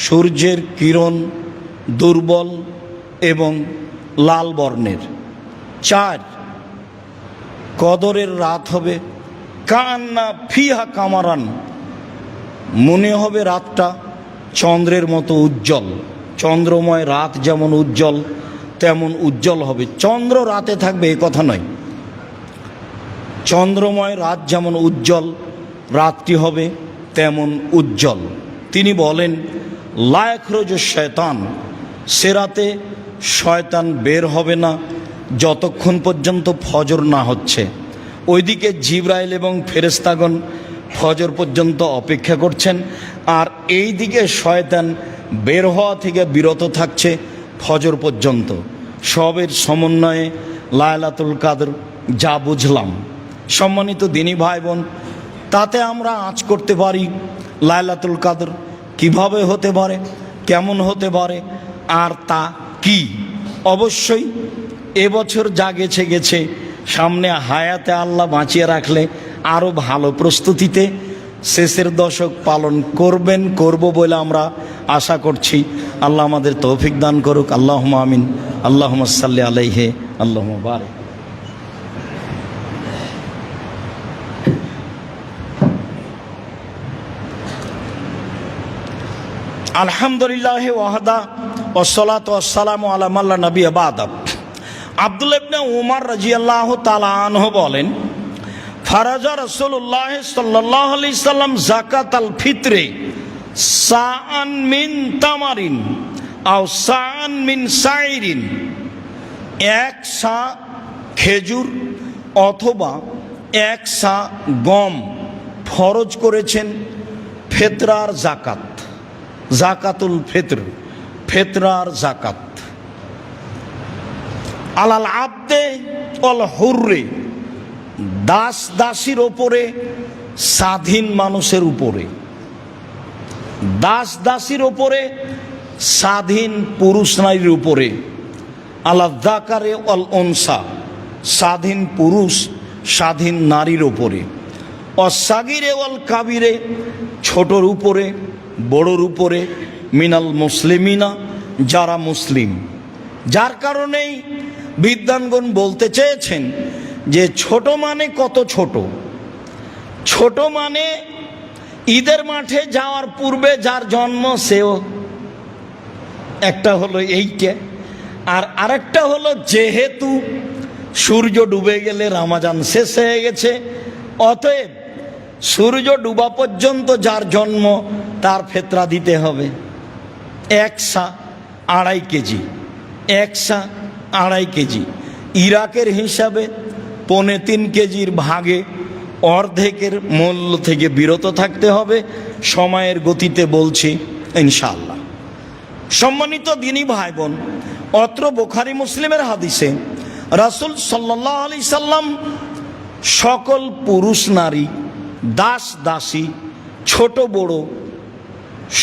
সূর্যের কিরণ দুর্বল এবং লাল বর্ণের। চার, কদরের রাত হবে কান্না ফিহা কামারান, মনে হবে রাতটা চন্দ্রের মতো উজ্জ্বল। চন্দ্রময় রাত যেমন উজ্জ্বল, তেমন উজ্জ্বল হবে। চন্দ্র রাতে থাকবে এ কথা নয়, চন্দ্রময় রাত যেমন উজ্জ্বল রাতটি হবে তেমন উজ্জ্বল। তিনি বলেন লায়খরুজ শয়তান, সে রাতে শয়তান বের হবে না যতক্ষণ পর্যন্ত ফজর না হচ্ছে। ওইদিকে জিবরাইল এবং ফেরেশতাগণ ফজর পর্যন্ত অপেক্ষা করছেন, আর এই দিকে শয়তান বের হওয়া থেকে বিরত থাকছে ফজর পর্যন্ত। সবের সমন্বয়ে লায়লাতুল কাদর যা বুঝলাম। সম্মানিত দিনী ভাই বোন, তাতে আমরা আঁচ করতে পারি লায়লাতুল কাদর কিভাবে হতে পারে, কেমন হতে পারে, আর তা কি। অবশ্যই এবছর যা গেছে গেছে, সামনে হায়াতে আল্লাহ বাঁচিয়ে রাখলে আরও ভালো প্রস্তুতিতে শেষের দশক পালন করব বলে আমরা আশা করছি। আল্লাহ আমাদের তৌফিক দান করুক। আল্লাহুম্মা আমিন। আল্লাহুম্মা সাল্লি আলাইহি আল্লাহুম্মা বারিক। আলহামদুলিল্লাহ ওয়াহদা ওয়াসসালাতু ওয়াসসালামু আলা মান লা নাবিয়্যা বা'দা। আব্দুল্লাহ ইবনে উমর রাদিয়াল্লাহু তাআলা আনহু বলেন, ফারাজা রাসূলুল্লাহ সাল্লাল্লাহু আলাইহি সাল্লাম যাকাতাল ফিতরে সাআন মিন তামারিন আও সাআন মিন সাইরিন, এক সা খেজুর অথবা এক সা গম ফরজ করেছেন ফেতরার যাকাত, যাকাতুল ফিতর, ফেতরার যাকাত। আলাল আবদে ওয়াল হুররে, দাস দাসীর ওপরে, স্বাধীন মানুষের উপরে, দাস দাসীর ওপরে, স্বাধীন পুরুষ নারীর উপরে। আলা যাকারে ওয়াল উনসা, স্বাধীন পুরুষ স্বাধীন নারীর উপরে। অসাগিরে ওয়াল কাবিরে, ছোটর উপরে বড়র উপরে। মিনাল মুসলিমিনা, যারা মুসলিম। যার কারণেই বিদ্বানগণ বলতে চেয়েছেন যে ছোট মানে কত ছোট? ছোট মানে ঈদের মাঠে যাওয়ার পূর্বে যার জন্ম সেও একটা হলো এইটা, আর আরেকটা হলো যেহেতু সূর্য ডুবে গেলে রমজান শেষ হয়ে গেছে, অতএব সূর্য ডুবা পর্যন্ত যার জন্ম তার ফেতরা দিতে হবে। এক সা 2.5 কেজি, এক সা 2.5 কেজি। ইরাকের হিসাবে 3.25 কেজির ভাগে অর্ধেকের মূল্য থেকে বিরত থাকতে হবে। সময়ের গতিতে বলছি ইনশাআল্লাহ। সম্মানিত দিনী ভাই বোন, অত্র বুখারী মুসলিমের হাদিসে রাসূল সাল্লাল্লাহু আলাইহি সাল্লাম সকল পুরুষ নারী, দাস দাসী, ছোট বড়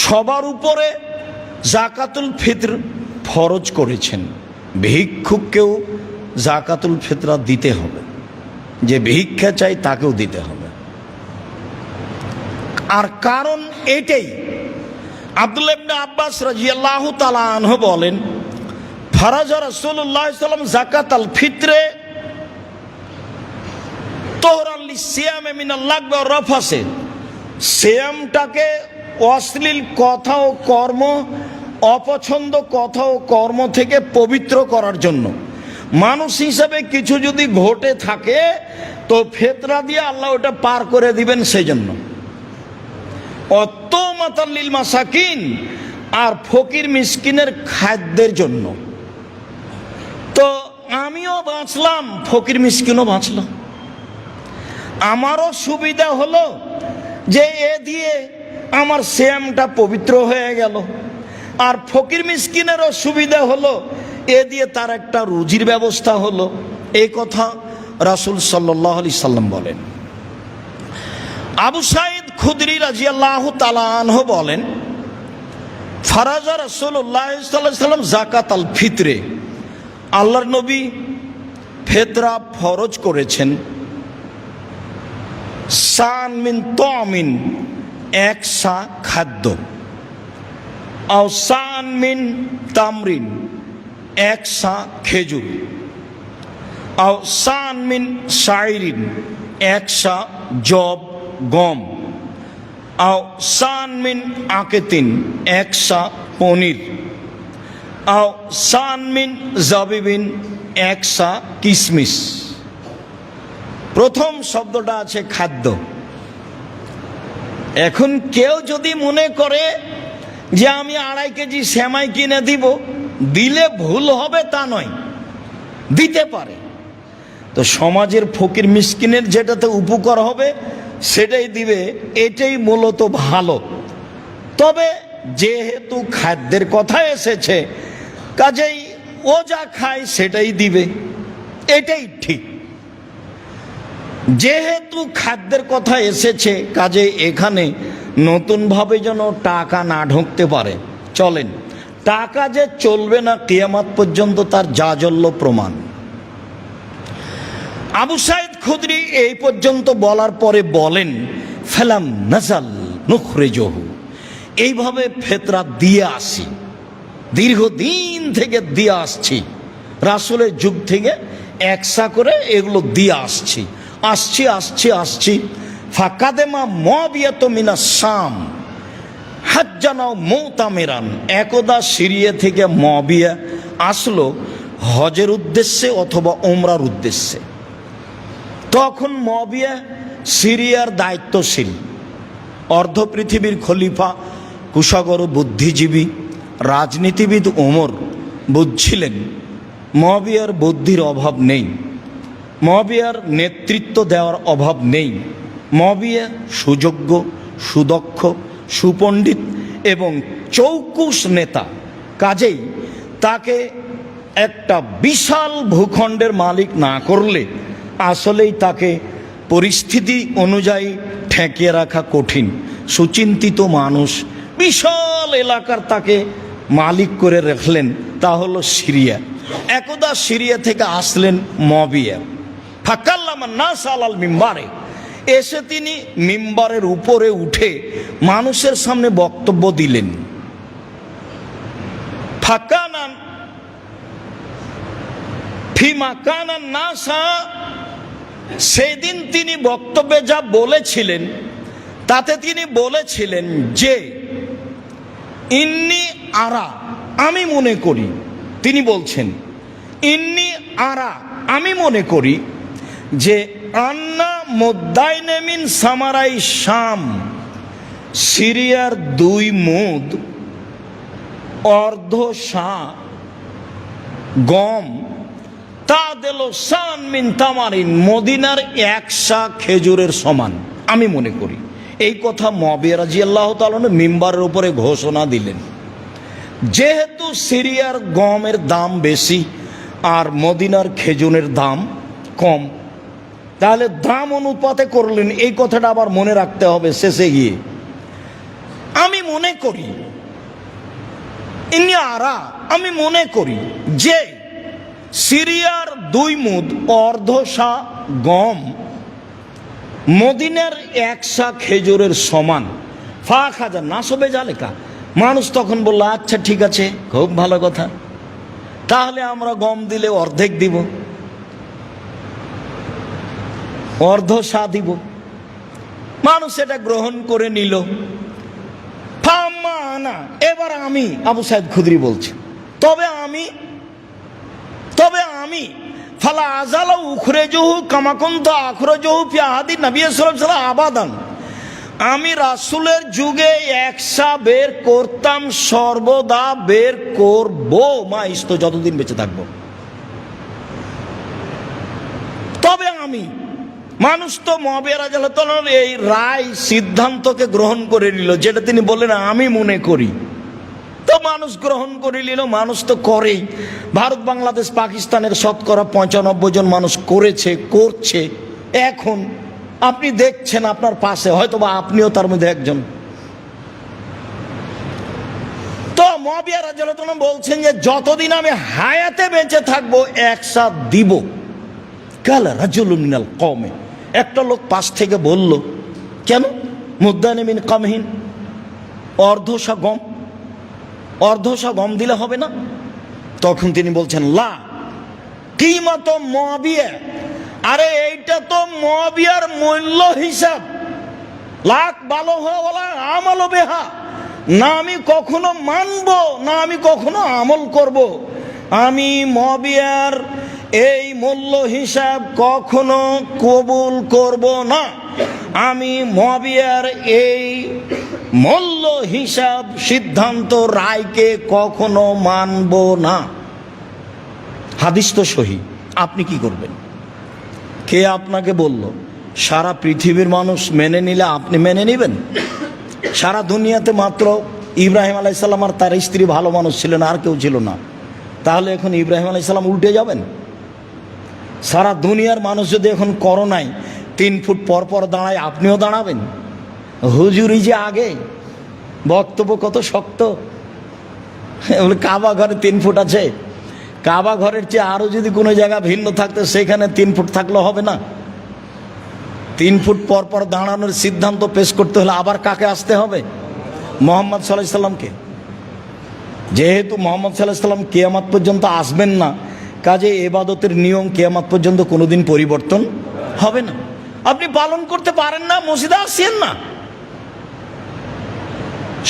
সবার উপরে যাকাতুল ফিতর ফরজ করেছেন। ভিক্ষুককেও যাকাতুল ফিতরা দিতে হবে, যে ভিক্ষা চাই তাকেও দিতে হবে। আর কারণ এটাই, আব্দুল্লাহ ইবনে আব্বাস রাদিয়াল্লাহু তাআলা আনহু বলেন, ফারাজা রাসূলুল্লাহ সাল্লাল্লাহু আলাইহি ওয়াসাল্লাম যাকাতাল ফিতরে তোহরান লিসিয়ামে মিনাল লাগবি ওয়ার রাফাসে, সিয়ামটাকে অশ্লীল কথা ও কর্ম, অপছন্দ কথা ও কর্ম থেকে পবিত্র করার জন্য। মানুষ হিসাবে কিছু যদি ঘটে থাকে তো ফেতরা দিয়ে আল্লাহ ওটা পার করে দিবেন, সেই জন্য। অত্তমাতাল লিল মাসাকিন, আর ফকির মিসকিনের খাদ্যের জন্য। তো আমিও বাঁচলাম, ফকির মিসকিনও বাঁচলাম। আমারও সুবিধা হলো যে এ দিয়ে আমার সিয়ামটা পবিত্র হয়ে গেল, আর ফকির মিসকিনেরও সুবিধা হলো, এ দিয়ে তার একটা রুজির ব্যবস্থা হলো। এই কথা রাসূল সাল্লাল্লাহু আলাইহি সাল্লাম বলেন। আবু সাঈদ খুদরি রাদিয়াল্লাহু তাআলা আনহু বলেন, ফারাজা রাসূলুল্লাহ সাল্লাল্লাহু আলাইহি সাল্লাম যাকাতাল ফিতরে, আল্লাহর নবী ফেতরা ফরজ করেছেন সান মিন তামিন, এক সা খাদ্য, আও সান মিন তামরিন, এক সা খেজুর, আও সান মিন শাইরিন, এক সা জব গম, আও সান মিন আকেতিন, এক সা পনির, আও সান মিন জাবিবিন, এক সা কিশমিশ। প্রথম শব্দটা আছে খাদ্য। এখন কেউ যদি মনে করে যে আমি 2.5 কেজি সেমাই কিনে দিব, দিলে ভুল হবে তা নয়, দিতে পারে। তো সমাজের ফকির মিসকিনের যেটাতে উপকার হবে সেটাই দিবে, এটাই মূলত ভালো। তবে যেহেতু খাদ্যের কথা এসেছে, কাজেই ও যা খায় সেটাই দিবে, এটাই ঠিক। যেহেতু খাদ্যের কথা এসেছে, কাজেই এখানে নতুনভাবে যেন টাকা না ঢুকতে পারে। চলেন, টাকা যে চলবে না কিয়ামত পর্যন্ত তার জাজল্য প্রমাণ। আবু সাইদ খুদরি এই পর্যন্ত বলার পরে বলেন, ফালাম নাজাল নুখরিজহু, এইভাবে ফেতরা দিয়ে আসি, দীর্ঘদিন থেকে দিয়ে আসছি, রাসূলের যুগ থেকে একসা করে এগুলো দিয়ে আসছি। ফাকাদেমা মুআবিয়াতু মিনাস শাম হাজ্জানাও মুতামিরান, একদা সিরিয়া থেকে মুআবিয়া আসলো হজের উদ্দেশ্যে অথবা উমরার উদ্দেশ্যে। তখন মুআবিয়া সিরিয়ার দায়িত্বশীল, অর্ধ পৃথিবীর খলিফা, কুশাগর বুদ্ধিজীবী রাজনীতিবিদ ওমর বুঝছিলেন মুআবিয়ার বুদ্ধির অভাব নেই, মুআবিয়ার নেতৃত্ব দেওয়ার অভাব নেই। মুআবিয়া সুযোগ্য, সুদক্ষ, সুপণ্ডিত এবং চৌকুশ নেতা। কাজেই তাকে একটা বিশাল ভূখণ্ডের মালিক না করলে আসলেই তাকে পরিস্থিতি অনুযায়ী ঠেকিয়ে রাখা কঠিন। সুচিন্তিত মানুষ, বিশাল এলাকার তাকে মালিক করে রাখলেন, তা হলো সিরিয়া। একদা সিরিয়া থেকে আসলেন মুআবিয়া, ফাকাল্লামান নাস আলাল মিম্বারে, এসে তিনি মিম্বারের উপরে উঠে মানুষের সামনে বক্তব্য দিলেন। ফাকানান ফিমা কানান নাসা, সেদিন তিনি বক্তব্যে যা বলেছিলেন তাতে তিনি বলেছিলেন যে ইন্নি আরা, আমি মনে করি, তিনি বলছেন ইন্নি আরা, আমি মনে করি যে আন্না মুদ্দাইনে মিন সামারাই শাম, সিরিয়ার 2 মুদ অর্ধ সা গম, তা দিল সান মিন তামারিন, মদিনার 1 সা খেজুরের সমান আমি মনে করি। এই কথা মুআবিয়া রাদিয়াল্লাহু তাআলা মিম্বারের উপরে ঘোষণা দিলেন। যেহেতু সিরিয়ার গমের দাম বেশি আর মদিনার খেজুরের দাম কম, তাহলে দাম অনুপাতে করলেন, এই কথাটা আবার মনে রাখতে হবে শেষে গিয়ে। আমি মনে করি, ইন্নি আরা, আমি মনে করি যে সিরিয়ার 2 মুদ অর্ধ সা গম মদিনার 1 সা খেজুরের সমান। ফা খাজা নাসবে জালেকা, মানুষ তখন বলল আচ্ছা ঠিক আছে, খুব ভালো কথা, তাহলে আমরা গম দিলে অর্ধেক দিব, অর্ধ সা দিব। মানুষ এটা গ্রহণ করে নিল। ফামানা, এবার আমি আবু সাইদ খুদরি বলছি, তবে আমি ফালা আজালা উখরেজহু কামা কুনতু আখরাজহু ফি আহাদি নবী সাল্লাল্লাহু আলাইহি ওয়াসাল্লাম আবাদান, আমি রাসূলের যুগে 1 সা বের করতাম, সর্বদা বের করব, মা ইস্ত, যতদিন বেঁচে থাকবো। তবে আমি, মানুষ তো মুআবিয়া রাদিয়াল্লাহু তাআলার এই রায় সিদ্ধান্তকে গ্রহণ করে নিল, যেটা তিনি বললেন আমি মনে করি। তো মানুষ গ্রহণ করে নিল, মানুষ তো করেই। ভারত, বাংলাদেশ, পাকিস্তানের শতকরা 95 জন মানুষ করেছে, করছে। এখন আপনি দেখছেন আপনার পাশে, হয়তো বা আপনিও তার মধ্যে একজন। তো মুআবিয়া রাদিয়াল্লাহু তাআলা বলছেন যে যতদিন আমি হায়াতে বেঁচে থাকবো 1 সা দিব। কালা রাজুলুন মিনাল কওমে, একটা লোক পাশ থেকে বলল, কেন মুদ্দানে মিন কামহিন, অর্ধ সা গম দিলে হবে না? তখন তিনি বলছেন লা কিমাত মুআবিয়া, আরে এইটা তো মুআবিয়ার মূল্য হিসাব, লাখ ভালো হওয়া আমালো বেহা, না আমি কখনো মানব, না আমি কখনো আমল করব। আমি মুয়াবিয়ার এই মূল্য হিসাব কখনো কবুল করব না। আমি মুয়াবিয়ার এই মূল্য হিসাব সিদ্ধান্ত রায়কে কখনো মানব না। হাদিস তো সহি, আপনি কি করবেন? কে আপনাকে বলল? সারা পৃথিবীর মানুষ মেনে নিলে আপনি মেনে নেবেন? সারা দুনিয়াতে মাত্র ইব্রাহিম আলাইহিস সালাম আর তার স্ত্রী ভালো মানুষ ছিলেন, আর কেউ ছিল না। তাহলে এখন ইব্রাহিম আলাইহিস সালাম উল্টে যাবেন? সারা দুনিয়ার মানুষ যদি এখন করোনায় 3 ফুট পর পর দাঁড়ায়, আপনিও দাঁড়াবেন? হুজুরি যে আগে বক্তব্য কত শক্ত। কাবা ঘরে 3 ফুট আছে, কাবা ঘরের চেয়ে আরো যদি কোনো জায়গা ভিন্ন থাকতো সেখানে 3 ফুট থাকলে হবে না? 3 ফুট পর পর দাঁড়ানোর সিদ্ধান্ত পেশ করতে হলে আবার কাকে আসতে হবে? মুহাম্মদ সাল্লাল্লাহু আলাইহি সাল্লামকে। যেহেতু মুহাম্মদ সাল্লাল্লাহু আলাইহি সাল্লাম কিয়ামত পর্যন্ত আসবেন না, কাজে ইবাদতের নিয়ম কিয়ামত পর্যন্ত কোনোদিন পরিবর্তন হবে না। আপনি পালন করতে পারেন না, মসজিদে আসেন না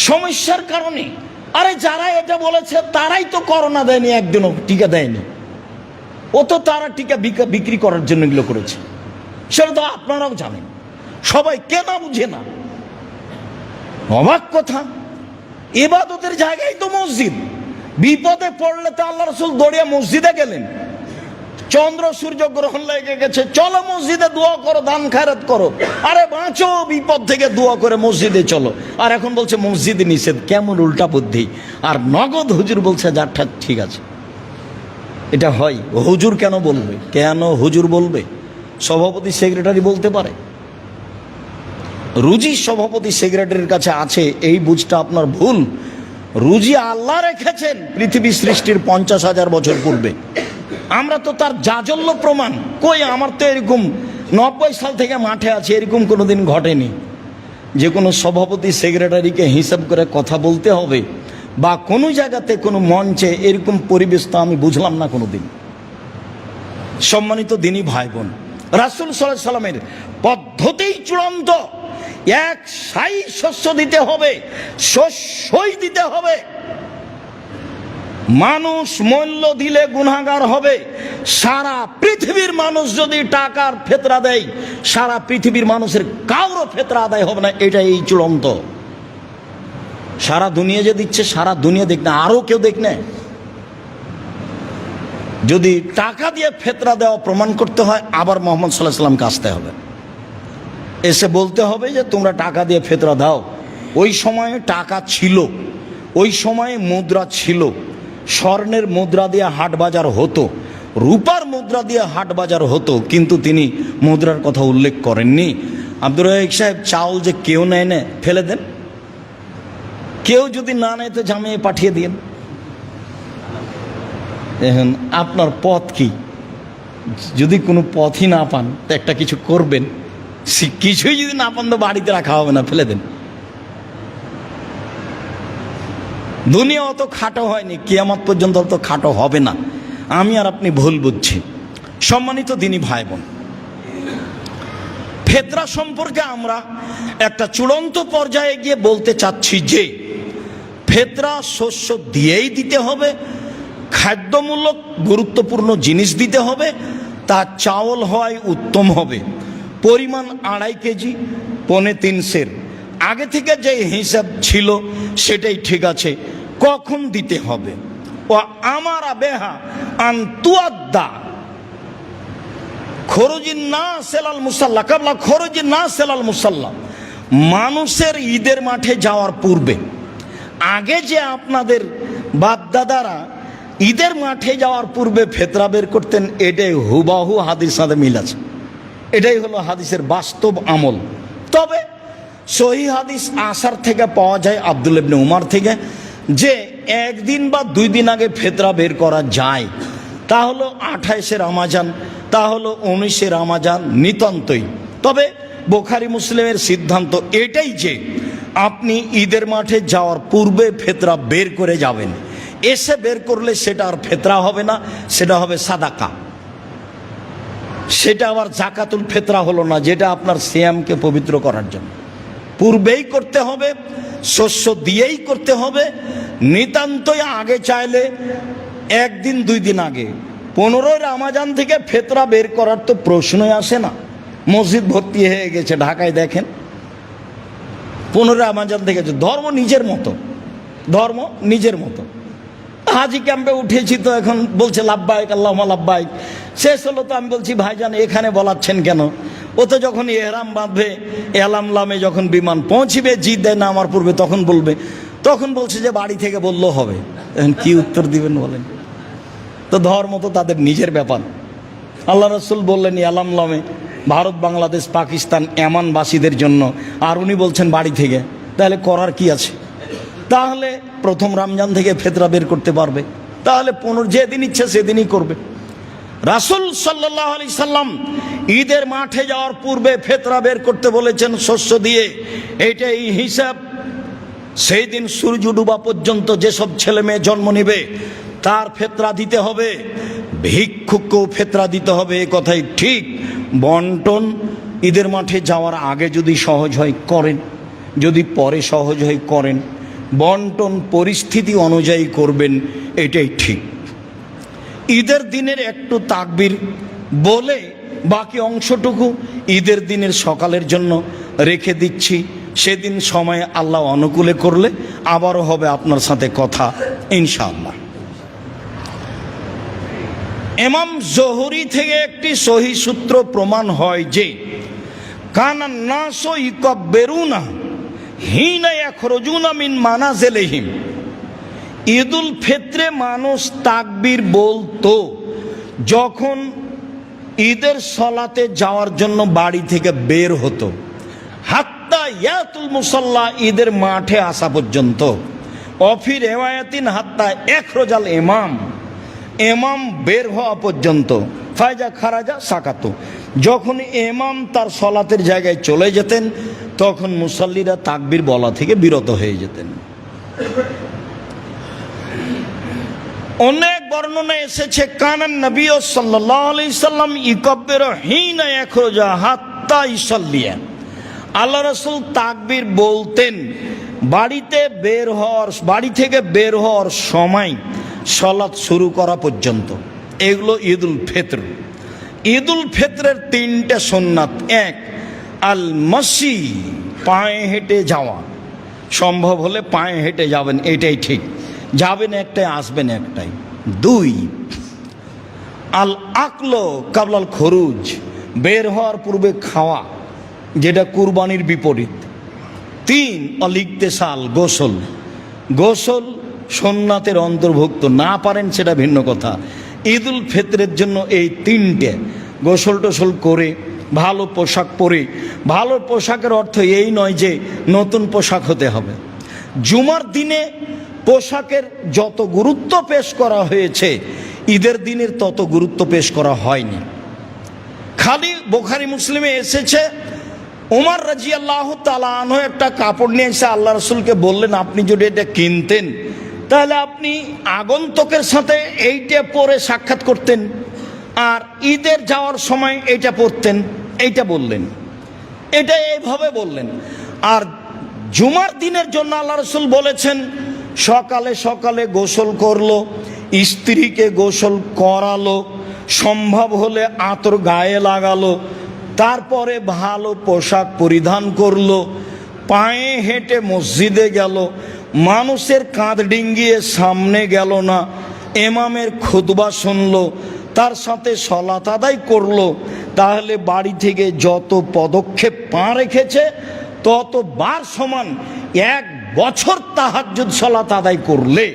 সমস্যার কারণে। আরে যারা এটা বলেছে তারাই তো করোনা দেয়নি, একদিনও টিকা দেয়নি। ও তো তারা টিকা বিক্রি করার জন্য এগুলো করেছে, সেটা তো আপনারাও জানেন। সবাই কেনা বুঝে না, অবাক কথা। ইবাদতের জায়গায় তো মসজিদ। বিপদে পড়লে তো আল্লাহ রাসূল দৌড়িয়ে মসজিদে গেলেন। চন্দ্র সূর্য গ্রহণ লেগে গেছে, চলো মসজিদে দোয়া করো, দান খায়রাত করো। আরে বাঁচো বিপদ থেকে, দোয়া করে মসজিদে চলো। আর এখন বলছে মসজিদে নিষেধ। কেমন উল্টা বুদ্ধি! আর নগদ হুজুর বলছে যা ঠিক আছে। এটা হয়? হুজুর কেন বলবে? কেন হুজুর বলবে? সভাপতি সেক্রেটারি বলতে পারে। রুজি সভাপতি সেক্রেটারির কাছে আছে, এই বুঝটা আপনার ভুল। রুজি আল্লাহ রেখেছেন পৃথিবী সৃষ্টির 50,000 বছর পূর্বে। আমরা তো তার জাজল্য প্রমাণ। কই, আমার তো এরকম 90 সাল থেকে মাঠে আছে, এরকম কোনোদিন ঘটেনি যে কোনো সভাপতি সেক্রেটারিকে হিসাব করে কথা বলতে হবে, বা কোনো জায়গাতে কোনো মঞ্চে এরকম পরিবেশ তো আমি বুঝলাম না কোনোদিন। সম্মানিত দিনী ভাই বোন, রাসূল সাল্লাল্লাহু আলাইহি সাল্লামের পদ্ধতিই চূড়ান্ত। এক সাই শস্য দিতে হবে, শস্যই দিতে হবে। মানুষ মূল্য দিলে গুনাহগার হবে। সারা পৃথিবীর মানুষ যদি টাকার ফেতরা দেয়, সারা পৃথিবীর মানুষের কারো ফেতরা আদায় হবে না। এটা এই চূড়ান্ত। সারা দুনিয়া যে দিচ্ছে, সারা দুনিয়া দেখ না, আরো কেউ দেখ না। যদি টাকা দিয়ে ফেতরা দেওয়া প্রমাণ করতে হয়, আবার মুহাম্মদ সাল্লাল্লাহু আলাইহি সাল্লামকে আসতে হবে, এসে বলতে হবে যে তোমরা টাকা দিয়ে ফেতরা দাও। ওই সময়ে টাকা ছিল, ওই সময়ে মুদ্রা ছিল। স্বর্ণের মুদ্রা দিয়ে হাট বাজার হতো, রূপার মুদ্রা দিয়ে হাট বাজার হতো, কিন্তু তিনি মুদ্রার কথা উল্লেখ করেননি। আব্দুর রাজ্জাক সাহেব, চাউল যে কেউ নেয় না, ফেলে দেন। কেউ যদি না নেয় তো জামিয়ে পাঠিয়ে দিন। এখন আপনার পথ কি? যদি কোনো পথই না পান তো একটা কিছু করবেন। কিছুই যদি না পান তো বাড়িতে রাখা হবে না, ফেলে দেন। দুনিয়া অত খাটো হয়নি, কিয়ামত পর্যন্ত অত খাটো হবে না। আমি আর আপনি ভুল বুঝছি। সম্মানিত দিনী ভাই বোন, ফেতরা সম্পর্কে আমরা একটা চূড়ান্ত পর্যায়ে গিয়ে বলতে চাচ্ছি যে ফেতরা শস্য দিয়েই দিতে হবে, খাদ্যমূলক গুরুত্বপূর্ণ জিনিস দিতে হবে, তা চাউল হয় উত্তম হবে। পরিমাণ 2.5 কেজি, 3.25 সের। আগে থেকে যে হিসাব ছিল সেটাই ঠিক আছে। কখন দিতে হবে? ও আমারা বেহা আন্তুয়াদ্দা খরুজিন না সেলাল মুসাল্লা কাবলা খরুজিন না সেলাল মুসাল্লা। মানুষের ঈদের মাঠে যাওয়ার পূর্বে, আগে যে আপনাদের বাপদাদারা ঈদের মাঠে যাওয়ার পূর্বে ফেতরা বের করতেন, এটাই হুবাহু হাদিস সাথে মিল আছে। এটাই হলো হাদিসের বাস্তব আমল। তবে সহি হাদিস আসার থেকে পাওয়া যায়, আব্দুল্লাহ ইবনে উমর থেকে, যে 1 দিন বা 2 দিন আগে ফেতরা বের করা যায়। তা হলো 28 রমাজান, তা হলো 19 রমাজান, নিতান্তই। তবে বুখারী মুসলিমের সিদ্ধান্ত এটাই যে আপনি ঈদের মাঠে যাওয়ার পূর্বে ফেতরা বের করে যাবেন। এসে বের করলে সেটা আর ফেতরা হবে না, সেটা হবে সাদাকা। সেটা আবার জাকাতুল ফেতরা হলো না, যেটা আপনার সিয়ামকে পবিত্র করার জন্য। পূর্বেই করতে হবে, শস্য দিয়েই করতে হবে। নিতান্তই আগে চাইলে একদিন 2 দিন আগে। 15 রমজান থেকে ফেতরা বের করার তো প্রশ্নই আসে না। মসজিদ ভর্তি হয়ে গেছে ঢাকায়, দেখেন 15 রমজান থেকে। ধর্ম নিজের মতো, ধর্ম নিজের মতো। হাজি ক্যাম্পে উঠেছি তো এখন বলছে লাব্বাইক আল্লাহুম্মা লাব্বাইক। শেষ হলো তো আমি বলছি ভাইজান এখানে বলাচ্ছেন কেন? ও তো যখন এহরাম বাঁধবে, এলামলামে যখন বিমান পৌঁছিবে, জিদ্দায় নামার পূর্বে তখন বলবে। তখন বলছে যে বাড়ি থেকে বললেও হবে। এখন কি উত্তর দিবেন বলেন? তো ধর্ম তো তাদের নিজের ব্যাপার। আল্লাহ রাসূল বললেন এলামলামে ভারত, বাংলাদেশ, পাকিস্তান এমানবাসীদের জন্য, আর উনি বলছেন বাড়ি থেকে। তাহলে করার কি আছে? তাহলে প্রথম রমজান থেকে ফেতরা বের করতে পারবে, তাহলে 15 যেদিন ইচ্ছে সেদিনই করবে। রাসূল সাল্লাল্লাহু আলাইহি সাল্লাম ঈদের মাঠে যাওয়ার পূর্বে ফেতরা বের করতে বলেছেন শস্য দিয়ে। এইটাই হিসাব। সেই দিন সূর্য ডুবা পর্যন্ত যেসব ছেলে মেয়ে জন্ম নেবে তার ফেতরা দিতে হবে, ভিক্ষুককেও ফেতরা দিতে হবে। এ কথাই ঠিক। বন্টন ঈদের মাঠে যাওয়ার আগে যদি সহজ হয় করেন, যদি পরে সহজ হয় করেন। বন্টন পরিস্থিতি অনুযায়ী করবেন, এটাই ঠিক। ঈদের দিনের একটু তাকবীর বলে বাকি অংশটুকু ঈদের দিনের সকালের জন্য রেখে দিচ্ছি। সেদিন সময় আল্লাহ অনুকূলে করলে আবারও হবে আপনার সাথে কথা ইনশাআল্লাহ। ইমাম জোহরি থেকে একটি সহি সূত্র প্রমাণ হয় যে কানান নাসু ইকাব্বিরুনা হিনা ইয়াখরুজুনা মিন মানাজিলিহিম। ঈদুল ফিতরে মানুষ তাকবীর বলতো যখন ঈদের সলাতে যাওয়ার জন্য বাড়ি থেকে বের হতো, হাত্তা ইয়াতুল মুসাল্লা, ঈদের মাঠে আসা পর্যন্ত। অফি রিওয়ায়াতিন হাত্তা ইখরাজাল ইমাম, ইমাম বের হওয়া পর্যন্ত। ফায়জা খারাজা সাকাতু, যখন ইমাম তার সলাতের জায়গায় চলে যেতেন তখন মুসাল্লিরা তাকবীর বলা থেকে বিরত হয়ে যেতেন। অনেক বর্ণনা এসেছে কানান নবী সাল্লাল্লাহু আলাইহি সাল্লাম ইকাব্বিরু হিনা ইয়াখরুজা হাত্তা ইসাল্লিয়া। আল্লাহ রাসূল তাকবীর বলতেন বাড়ি থেকে বের হওয়ার সময় সালাত শুরু করা পর্যন্ত। এগুলো ঈদুল ফিতর। ঈদুল ফিতরের 3টে সুন্নাত। 1 আল মাসি, পায়ে হেঁটে যাওয়া। সম্ভব হলে পায়ে হেঁটে যাবেন, এটাই ঠিক। যাবেন একটাই, আসবেন একটাই। 2 আল আকলো কাবলাল খরুজ, বের হওয়ার পূর্বে খাওয়া, যেটা কুরবানির বিপরীত। 3 অল ইগতিসাল, গোসল। গোসল সুন্নাতের অন্তর্ভুক্ত, না পারেন সেটা ভিন্ন কথা। ঈদুল ফিতরের জন্য এই 3টে গোসল টোসল করে ভালো পোশাক পরে। ভালো পোশাকের অর্থ এই নয় যে নতুন পোশাক হতে হবে। জুমার দিনে পোশাকের যত গুরুত্ব পেশ করা হয়েছে ঈদের দিনের তত গুরুত্ব পেশ করা হয়নি। খালি বুখারী মুসলিমে এসেছে ওমর রাদিয়াল্লাহু তাআলা আনহু একটা কাপড় নিয়ে এসে আল্লাহ রাসূলকে বললেন আপনি যদি এটা কিনতেন তাহলে আপনি আগন্তুকের সাথে এইটা পরে সাক্ষাৎ করতেন, আর ঈদের যাওয়ার সময় এইটা পরতেন। এইটা বললেন, এটা এইভাবে বললেন। আর জুমার দিনের জন্য আল্লাহ রাসূল বলেছেন সকালে সকালে গোসল করলো, স্ত্রীকে গোসল করালো, সম্ভব হলে আতর গায়ে লাগালো, তারপরে ভালো পোশাক পরিধান করলো, পায়ে হেঁটে মসজিদে গেল, মানুষের কাঁধ ডিঙ্গিয়ে সামনে গেল না, ইমামের খুতবা শুনলো, তার সাথে সালাত আদায় করলো। তাহলে বাড়ি থেকে যত পদক্ষেপ পা রেখেছে ততবার সমান। 1 বছর তাহাজ্জুদ সালাত আদায় করলে,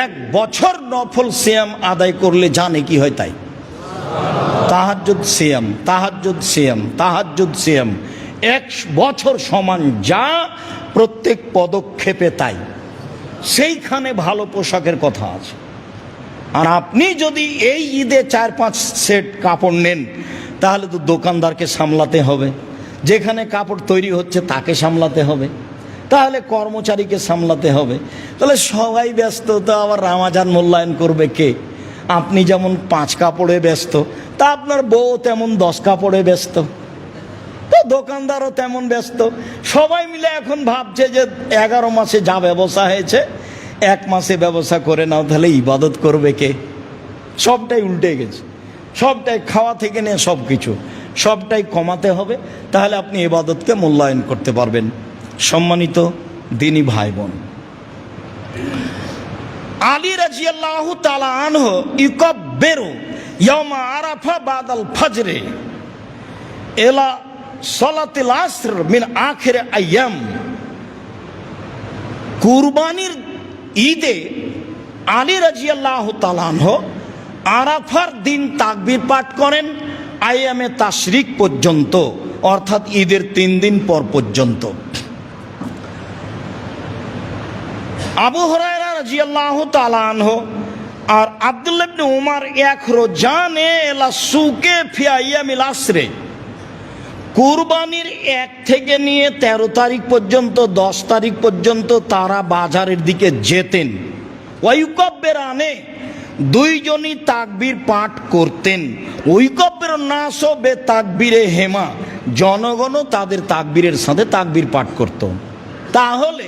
1 বছর নফল সিয়াম আদায় করলে জানে কি হয় তাই। তাহাজ্জুদ সিয়াম, তাহাজ্জুদ সিয়াম, তাহাজ্জুদ সিয়াম 1 বছর সমান, যা প্রত্যেক পদক্ষেপে তাই। সেইখানে ভালো পোশাকের কথা আছে। আর আপনি যদি এই ঈদে 4-5 সেট কাপড় নেন তাহলে তো দোকানদারকে সামলাতে হবে, যেখানে কাপড় তৈরি হচ্ছে তাকে সামলাতে হবে, তাহলে কর্মচারীকে সামলাতে হবে। তাহলে সবাই ব্যস্ত, তো আবার রমজান মূল্যায়ন করবে কে? আপনি যেমন 5 কাপড়ে ব্যস্ত, তা আপনার বউ তেমন 10 কাপড়ে ব্যস্ত। তো দোকানদারও তেমন ব্যস্ত। সবাই মিলে এখন ভাবছে যে 11 মাসে যা ব্যবসা হয়েছে 1 মাসে ব্যবসা করে নাও, তাহলে ইবাদত করবে কে? সবটাই উল্টে গেছে, সবটাই খাওয়া থেকে নিয়ে সব কিছু সবটাই কমাতে হবে, তাহলে আপনি ইবাদতকে মূল্যায়ন করতে পারবেন। সম্মানিত দিনী ভাই বোন, আলী রাদিয়াল্লাহু তাআলা আনহু ইউকাব্বিরু ইয়াওমা আরাফা বাদাল ফজরে ইলা সালাতিল আসর মিন আখির আইয়াম। কুরবানির ঈদে আলী রাদিয়াল্লাহু তাআলা আনহু আরাফার দিন তাকবীর পাঠ করেন আইয়ামে তাশরিক পর্যন্ত, অর্থাৎ ঈদের 3 দিন পর পর্যন্ত। আবু হুরায়রা রাদিয়াল্লাহু তাআলা আনহু আর আব্দুল্লাহ ইবনে উমর ইয়াখরুজানে ইলা সুকে ফি আইয়ামিল আসরে, কুরবানির 1 থেকে নিয়ে 13 তারিখ পর্যন্ত 10 তারিখ পর্যন্ত তারা বাজারের দিকে যেতেন। ওয়ায়ুকাব্বিরানে, দুইজনই তাকবীর পাঠ করতেন। ওয়ায়ুকাব্বির নাস বে তাকবীরে হেমা, জনগণও তাদের তাকবীরের সাথে তাকবীর পাঠ করত। তাহলে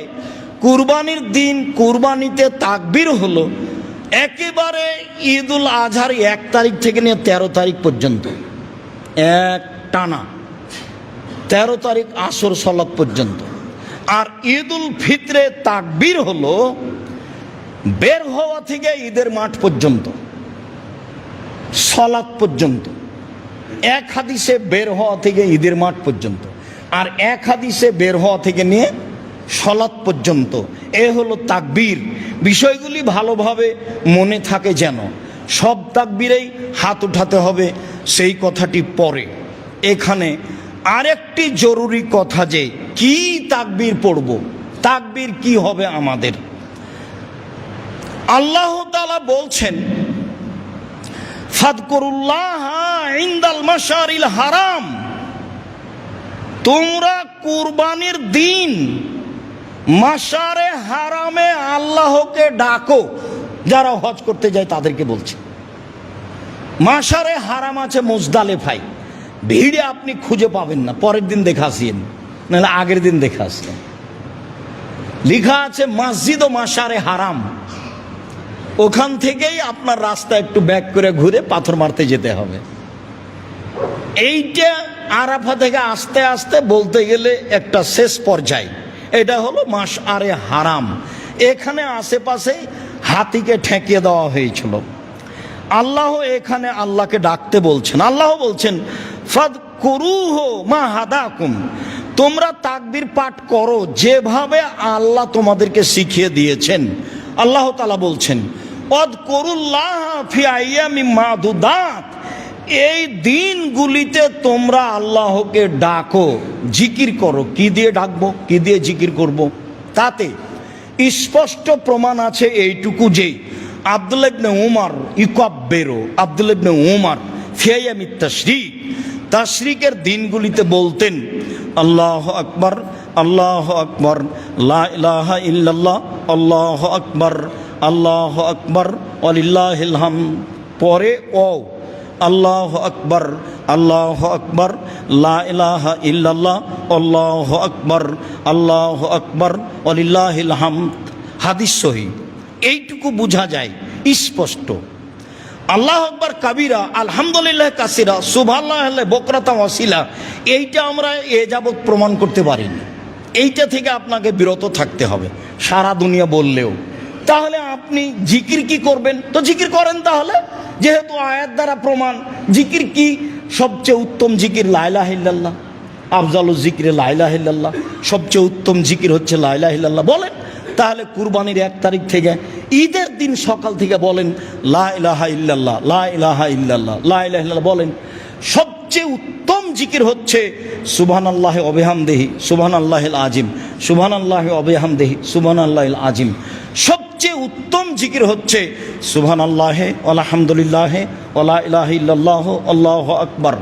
কুরবানির দিন কুরবানিতে তাকবীর হলো একেবারে ঈদুল আজহার 1 তারিখ থেকে নিয়ে 13 তারিখ পর্যন্ত, এক টানা 13 তারিখ আসর সালাত পর্যন্ত। আর ঈদুল ফিতরে তাকবীর হলো বের হওয়া থেকে ঈদের মাঠ পর্যন্ত, সালাত পর্যন্ত। এক হাদিসে বের হওয়া থেকে ঈদের মাঠ পর্যন্ত, আর এক হাদিসে বের হওয়া থেকে নিয়ে সালাত পর্যন্ত। এ হলো তাকবীর। বিষয়গুলি ভালোভাবে মনে থাকে যেন। সব তাকবীরেই হাত উঠাতে হবে সেই কথাটি পরে। এখানে আরেকটি জরুরি কথা, যে কি তাকবীর পড়ব, তাকবীর কি হবে আমাদের। আল্লাহ তাআলা বলছেন ফাদকুরুল্লাহ ইনদাল মাশারিল হারাম, তোমরা কুরবানির দিন মাশারে হারামে আল্লাহকে ডাকো। যারা হজ করতে যায় তাদেরকে বলছে। মাশারে হারাম আছে মুজদালিফায়, ভিড়ে আপনি খুঁজে পাবেন না, পরের দিন দেখে আসেন, নাহলে আগের দিন দেখে আসেন। লেখা আছে মসজিদ ও মাশারে হারাম। ওখান থেকেই আপনার রাস্তা একটু ব্যাক করে ঘুরে পাথর মারতে যেতে হবে। এইটা আরাফা থেকে আস্তে আস্তে বলতে গেলে একটা শেষ পর্যায়। এটা হলো মাশআরে হারাম। এখানে আশেপাশে হাতিকে ঠেকিয়ে দেওয়া হয়েছিল। আল্লাহ এখানে আল্লাহকে ডাকতে বলছেন। আল্লাহ বলছেন ফাদকুরুহু মা হাদাকুম, তোমরা তাকবীর পাঠ করো যেভাবে আল্লাহ তোমাদেরকে শিখিয়ে দিয়েছেন। আল্লাহ তাআলা বলছেন ওয়াদকুরুল্লাহ ফি আইয়ামিম মাদুদাত, এই দিনগুলিতে তোমরা আল্লাহকে ডাকো, জিকির করো। কি দিয়ে ডাকবো, কি দিয়ে জিকির করব? তাতে স্পষ্ট প্রমাণ আছে এইটুকু, যে আব্দুল্লাহ ইবনে উমর ইউকাব্বিরু, আব্দুল্লাহ ইবনে উমর ফি আইয়ামিত তাশরিক, তাশরিকের দিনগুলিতে বলতেন আল্লাহু আকবার, আল্লাহু আকবার, লা ইলাহা ইল্লাল্লাহ, আল্লাহু আকবার, আল্লাহু আকবার ওয়ালিল্লাহিল হামদ। পরে ও আল্লাহু আকবার, আল্লাহু আকবার, লা ইলাহা ইল্লাল্লাহ, আল্লাহু আকবার, আল্লাহু আকবার ওয়ালিল্লাহিল হামদ। হাদিস সহিহ। এইটুকু বোঝা যায় স্পষ্ট। আল্লাহু আকবার কাবীরা, আলহামদুলিল্লাহ কাসীরা, সুবহানাল্লাহ বুকরাতান ওয়াসিলা, এইটা আমরা এ যাবৎ প্রমাণ করতে পারিনি। এইটা থেকে আপনাকে বিরত থাকতে হবে সারা দুনিয়া বললেও। তাহলে আপনি জিকির কি করবেন? তো জিকির করেন তাহলে, যেহেতু আয়াত দ্বারা প্রমাণ। জিকির কি? সবচেয়ে উত্তম জিকির লা ইলাহা ইল্লাল্লাহ, আফজালুজ জিকিরে লা ইলাহা ইল্লাল্লাহ, সবচেয়ে উত্তম জিকির হচ্ছে লা ইলাহা ইল্লাল্লাহ। বলেন তাহলে কুরবানির 1 তারিখ থেকে ঈদের দিন সকাল থেকে বলেন লা ইলাহা ইল্লাল্লাহ, লা ইলাহা ইল্লাল্লাহ, লা ইলাহা ইল্লাল্লাহ বলেন। সবচেয়ে উত্তম জিকির হচ্ছে সুবহানাল্লাহি ওয়া বিহামদিহি সুবহানাল্লাহিল আযীম, সুবহানাল্লাহি ওয়া বিহামদিহি সুবহানাল্লাহিল আযীম। সবচেয়ে উত্তম জিকির হচ্ছে সুবহানাল্লাহি আলহামদুলিল্লাহি ওয়া লা ইলাহা ইল্লাল্লাহ আল্লাহু আকবার।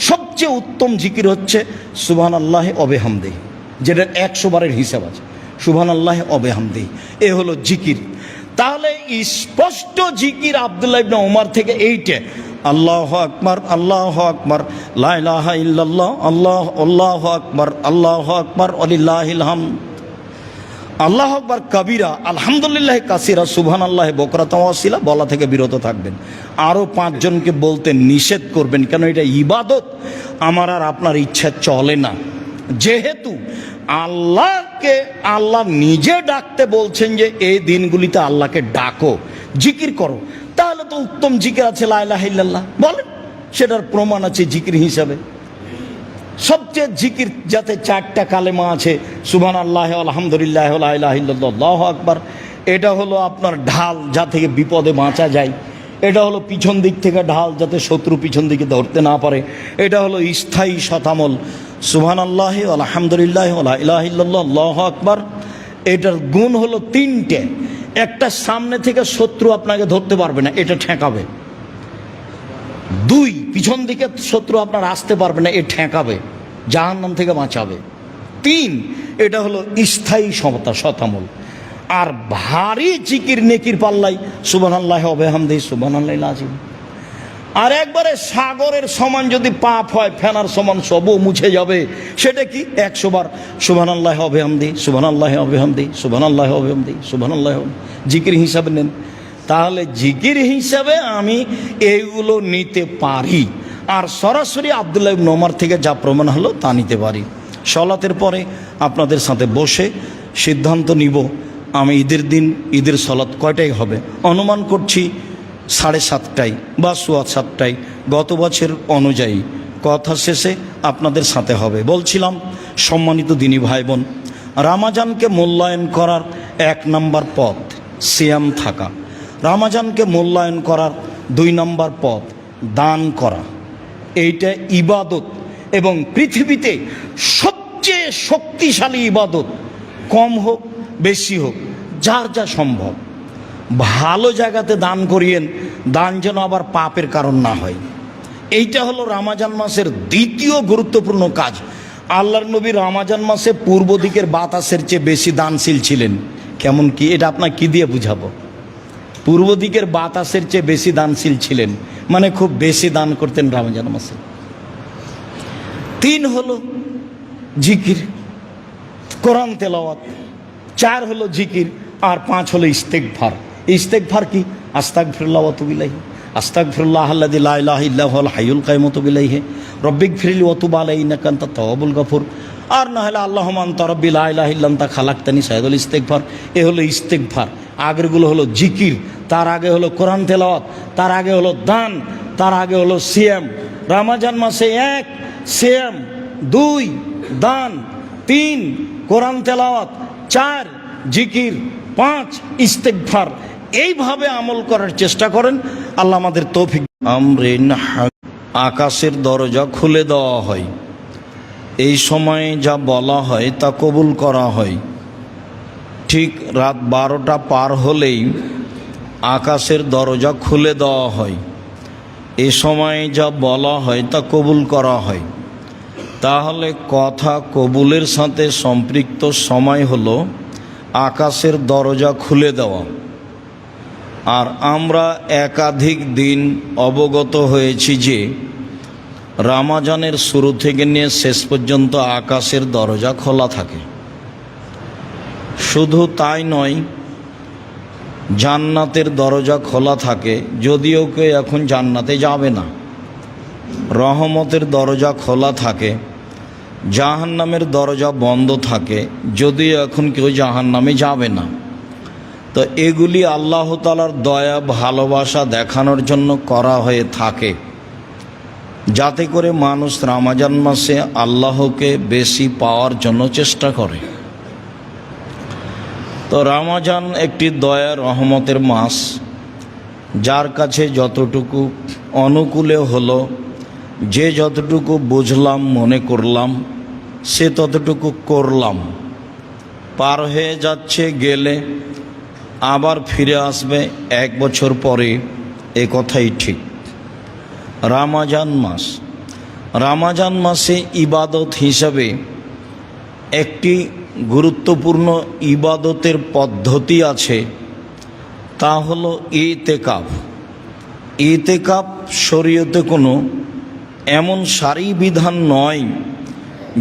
সবচেয়ে উত্তম জিকির হচ্ছে সুবহানাল্লাহি ওয়া বিহামদিহি, যেটা 100 বারের হিসাব আছে। সুবহানাল্লাহি ওয়া বিহামদিহি, এ হলো জিকির। তাহলে স্পষ্ট জিকির আব্দুল্লাহ ইবনে ওমর থেকে এইটা, আল্লাহু আকবার, আল্লাহু আকবার, লা ইলাহা ইল্লাল্লাহ, আল্লাহু আকবার, আল্লাহু আকবার, ওয়ালিল্লাহিল হামদ, আল্লাহু আকবার কবিরা, আলহামদুলিল্লাহ কাসিরা, সুবহানাল্লাহ বুকরাতাও ওয়াসিলা বলা থেকে বিরত থাকবেন। আরও 5 জনকে বলতে নিষেধ করবেন, কেন এটা ইবাদত, আমার আর আপনার ইচ্ছা চলে না। যেহেতু আল্লাহকে আল্লাহ নিজে ডাকতে বলছেন যে এই দিনগুলিতে আল্লাহকে ডাকো, জিকির করো, তাহলে তো উত্তম জিকির আছে লা ইলাহা ইল্লাল্লাহ, বলেন, সেটার প্রমাণ আছে জিকির হিসাবে। সবচেয়ে জিকির যাতে 4টা কালেমা আছে, সুবহানাল্লাহ, আলহামদুলিল্লাহ, লা ইলাহা ইল্লাল্লাহ, আল্লাহু আকবার, এটা হলো আপনার ঢাল, যা থেকে বিপদে বাঁচা যায়। এটা হলো পিছন দিক থেকে ঢাল, যাতে শত্রু পিছন দিকে ধরতে না পারে। এটা হলো স্থায়ী শতামল, সুবহানাল্লাহ, আলহামদুলিল্লাহ, লা ইলাহা ইল্লাল্লাহ, আল্লাহু আকবার। এটার গুণ হলো 3টে। একটা, সামনে থেকে শত্রু আপনাকে ধরতে পারবে না, এটা ঠেকাবে। 2, পিছন দিকে শত্রু আপনার আসতে পারবে না, এ ঠেকাবে, জাহান্নাম থেকে বাঁচাবে। 3, এটা হলো স্থায়ী শতামল। আর ভারী জিকির নেকির পাল্লাই সুবহানাল্লাহ ওয়া বিহামদিহি সুবহানাল্লাহিল আযীম। আর একবারে সাগরের সমান যদি পাপ হয়, ফেনার সমান, সবও মুছে যাবে। সেটা কি? 100 বার সুবহানাল্লাহ ওয়া বিহামদিহি, সুবহানাল্লাহ ওয়া বিহামদিহি, সুবহানাল্লাহ ওয়া বিহামদিহি, সুবহানাল্লাহ, জিকির হিসাবে নেন। তাহলে জিকির হিসাবে আমি এইগুলো নিতে পারি, আর সরাসরি আব্দুল্লাহ ইবনে ওমর থেকে যা প্রমাণ হলো তা নিতে পারি। সলাতের পরে আপনাদের সাথে বসে সিদ্ধান্ত নিব আমি ঈদের দিন ঈদের সলাত কয়টায় হবে। অনুমান করছি 7:30টায় বা 7:15টায়, গত বছর অনুযায়ী। কথা শেষে আপনাদের সাথে হবে। বলছিলাম, সম্মানিত দিনী ভাই বোন, রামাজানকে মূল্যায়ন করার 1 নম্বর পথ সিয়াম থাকা। রামাজানকে মূল্যায়ন করার 2 নম্বর পথ দান করা। এইটা ইবাদত, এবং পৃথিবীতে সবচেয়ে শক্তিশালী ইবাদত, কম হোক বেশি হোক, যার যা সম্ভব। ভালো জায়গাতে দান করিয়েন, দান যেন আবার পাপের কারণ না হয়। এইটা হলো রমজান মাসের দ্বিতীয় গুরুত্বপূর্ণ কাজ। আল্লাহর নবী রমজান মাসে পূর্ব দিকের বাতাসের চেয়ে বেশি দানশীল ছিলেন। কেমন কি, এটা আপনার কি দিয়ে বুঝাবো? পূর্ব দিকের বাতাসের চেয়ে বেশি দানশীল ছিলেন, মানে খুব বেশি দান করতেন রমজান মাসে। 3 হলো জিকির, কোরআন তেলাওয়াত। 4 হলো জিকির, আর 5 হলো ইস্তেগফার। ইস্তেগফার কি? আস্তাগফিরুল্লাহ ওয়া আতুবু ইলাইহি, আস্তাগফিরুল্লাহ আল্লাযী লা ইলাহা ইল্লা হুয়াল হাইয়ুল কাইয়্যুম ওয়া আতুবু ইলাইহি, রব্বিগফিরলি ওয়া তুব আলাইহি ইন্নাকা আনতাত তাওয়াবুল গফুর। আর না হলে আল্লাহুম্মা আনতা রাব্বি লা ইলাহা ইল্লা আনতা খালাকতানি, সাইয়্যিদুল ইস্তেগফার। এ হলো ইস্তেগফার। আগেরগুলো হলো জিকির, তার আগে হলো কোরআন তেলাওয়াত, তার আগে হলো দান, তার আগে হলো সিয়াম। রমজান মাসে 1 সিয়াম, 2 দান, 3 কোরআন তেলাওয়াত, 4 জিকির, 5 ইস্তেগফার। এইভাবে আমল করার চেষ্টা করেন। আল্লাহ আমাদের তৌফিক। আকাশের দরজা খুলে দেওয়া হয়, এই সময়ে যা বলা হয় তা কবুল করা হয়। ঠিক রাত 12টা পার হলেই আকাশের দরজা খুলে দেওয়া হয়, এ সময়ে যা বলা হয় তা কবুল করা হয়। তাহলে কথা কবুলের সাথে সম্পৃক্ত সময় হলো আকাশের দরজা খুলে দেওয়া। আর আমরা একাধিক দিন অবগত হয়েছি যে রমজানের শুরু থেকে নিয়ে শেষ পর্যন্ত আকাশের দরজা খোলা থাকে। শুধু তাই নয়, জান্নাতের দরজা খোলা থাকে, যদিও কেউ এখন জান্নাতে যাবে না। রহমতের দরজা খোলা থাকে, জাহান্নামের দরজা বন্ধ থাকে, যদিও এখন কেউ জাহান্নামে যাবে না। তো এগুলি আল্লাহ তাআলার দয়া ভালোবাসা দেখানোর জন্য করা হয়ে থাকে, যাতে করে মানুষ রমজান মাসে আল্লাহকে বেশি পাওয়ার জন্য চেষ্টা করে। তো রমজান একটি দয়া রহমতের মাস, যার কাছে যতটুকু অনুকূলে হলো, যে যতটুকু বুঝলাম মনে করলাম সে ততটুকু করলাম। পার হয়ে যাচ্ছে, গেলে আবার ফিরে আসবে 1 বছর পরে, এ কথাই ঠিক। রমজান মাসে ইবাদত হিসাবে একটি গুরুত্বপূর্ণ ইবাদতের পদ্ধতি আছে, তা হলো ইতেকাফ। ইতেকাফ শরীয়তে কোনো এমন সারি বিধান নয়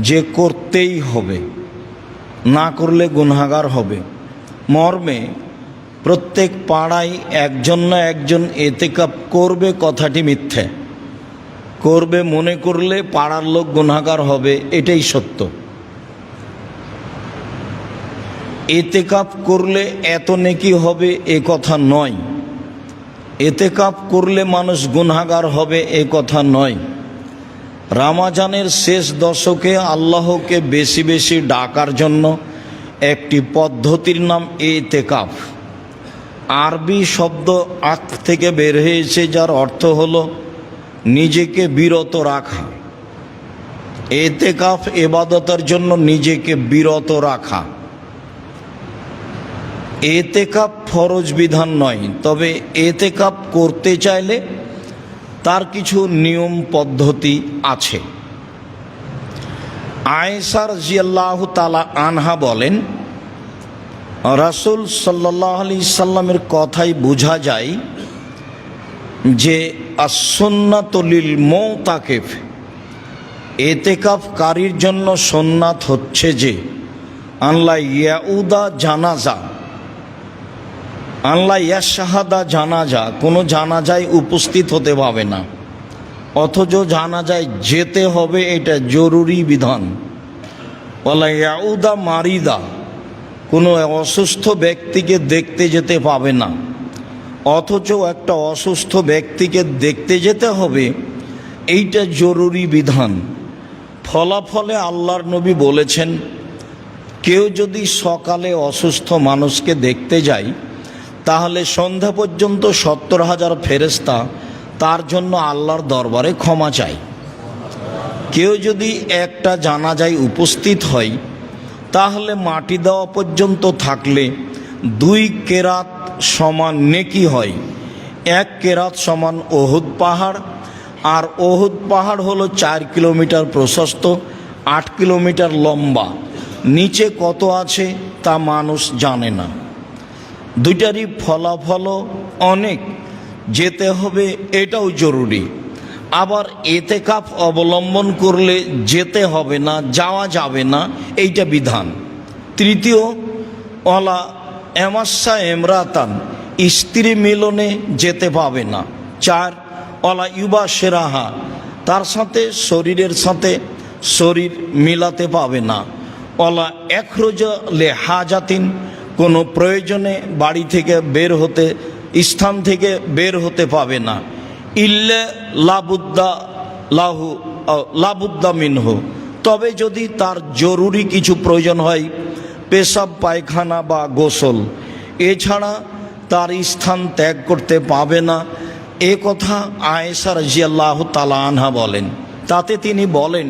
যে করতেই হবে, না করলে গুনাহগার হবে। মর্মে প্রত্যেক পাড়ায় একজন না একজন ইতেকাফ করবে, কথাটি মিথ্যে। করবে মনে করলে পাড়ার লোক গুনাহগার হবে, এটাই সত্য। ইতেকাফ করলে এত নেকি হবে এ কথা নয়, ইতেকাফ করলে মানুষ গুনাহগার হবে এ কথা নয়। রমজানের শেষ দশকে আল্লাহকে বেশি বেশি ডাকার জন্য একটি পদ্ধতির নাম ইতেকাফ। আরবি শব্দ আক থেকে বের হয়েছে, যার অর্থ হলো নিজেকে বিরত রাখা। ইতেকাফ ইবাদতের জন্য নিজেকে বিরত রাখা। ইতেকাফ ফরজ বিধান নয়, তবে ইতেকাফ করতে চাইলে তার কিছু নিয়ম পদ্ধতি আছে। আয়েশা রাদিয়াল্লাহু তাআলা আনহা বলেন, রাসূল সাল্লাল্লাহু আলাইহি সাল্লামের কথাই বোঝা যায় যে as-সুন্নাতু লিল মুতাকিফ, ইতেকাফকারীর জন্য সুন্নাত হচ্ছে যে আল্লাহ ইয়াউদা জানাজা, আল্লাহ ইয়াশহাদা জানাজা, কোনো জানাজায় উপস্থিত হতে পাবে না, অথচ জানাজায় যেতে হবে, এটা জরুরি বিধান। ওয়ালা ইয়াউদা মারিদা, কোনো অসুস্থ ব্যক্তিকে দেখতে যেতে পাবে না, অথচ একটা অসুস্থ ব্যক্তিকে দেখতে যেতে হবে, এইটা জরুরি বিধান। ফলাফলে আল্লাহর নবী বলেছেন, কেউ যদি সকালে অসুস্থ মানুষকে দেখতে যায় তাহলে সন্ধ্যা পর্যন্ত 70,000 ফেরেশতা তার জন্য আল্লাহর দরবারে ক্ষমা চায়। কেউ যদি একটা জানাজায় উপস্থিত হয় তাহলে মাটি দেওয়া পর্যন্ত থাকলে 2 কেরাত সমান নেকি হয়। 1 কেরাত সমান ওহুদ পাহাড়, আর ওহুদ পাহাড় হলো 4 কিলোমিটার প্রশস্ত, 8 কিলোমিটার লম্বা। নিচে কত আছে তা মানুষ জানে না। দুইটারই ফলাফল অনেক, যেতে হবে এটাও জরুরি। আবার ইতেকাফ অবলম্বন করলে যেতে হবে না, যাওয়া যাবে না, এইটা বিধান। তৃতীয়, ওয়ালা এমাসা এমরাতান, স্ত্রী মিলনে যেতে পাবে না। 4, ওয়ালা ইউবা সেরাহা, তার সাথে শরীরের সাথে শরীর মিলাতে পাবে না। ওয়ালা একরোজা লে হাজাতিন, কোনো প্রয়োজনে বাড়ি থেকে বের হতে, স্থান থেকে বের হতে পাবে না। ইল্লা লাবুদ্দা মিনহু, তবে যদি তার জরুরি কিছু প্রয়োজন হয়, পেশাব পায়খানা বা গোসল, এছাড়া তার স্থান ত্যাগ করতে পাবে না। এ কথা আয়েশা রাদিয়াল্লাহু তাআলা আনহা বলেন। তাতে তিনি বলেন,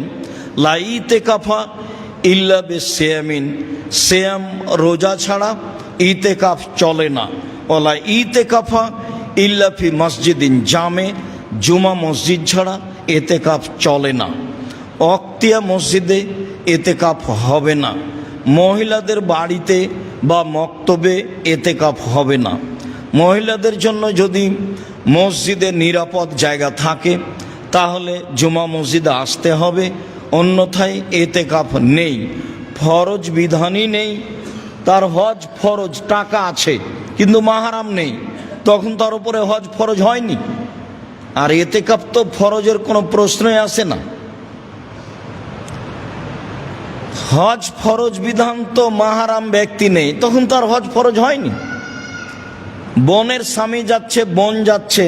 লা ইতেকাফা ইল্লা বিসিয়ামিন, সিয়াম রোজা ছাড়া ইতেকাফ চলে না। ওলা ইতেকাফা ইল্লা ফি মসজিদিন জামে, জুমা মসজিদ ছাড়া ইতেকাফ চলে না। অক্তিয়া মসজিদে ইতেকাফ হবে না। মহিলাদের বাড়িতে বা মক্তবে ইতেকাফ হবে না। মহিলাদের জন্য যদি মসজিদে নিরাপদ জায়গা থাকে তাহলে জুমা মসজিদে আসতে হবে, অন্যথায় ইতেকাফ নেই। ফরজ বিধানই নেই। তার হজ ফরজ, টাকা আছে কিন্তু মাহারাম নেই, তখন তার উপরে হজ ফরজ হয়নি। আর ইতেকাফ তো ফরজের কোনো প্রশ্নই আসে না। হজ ফরজ বিধান তো মাহারাম ব্যক্তি নেই, তখন তার হজ ফরজ হয়নি। বোনের স্বামী যাচ্ছে, বোন যাচ্ছে,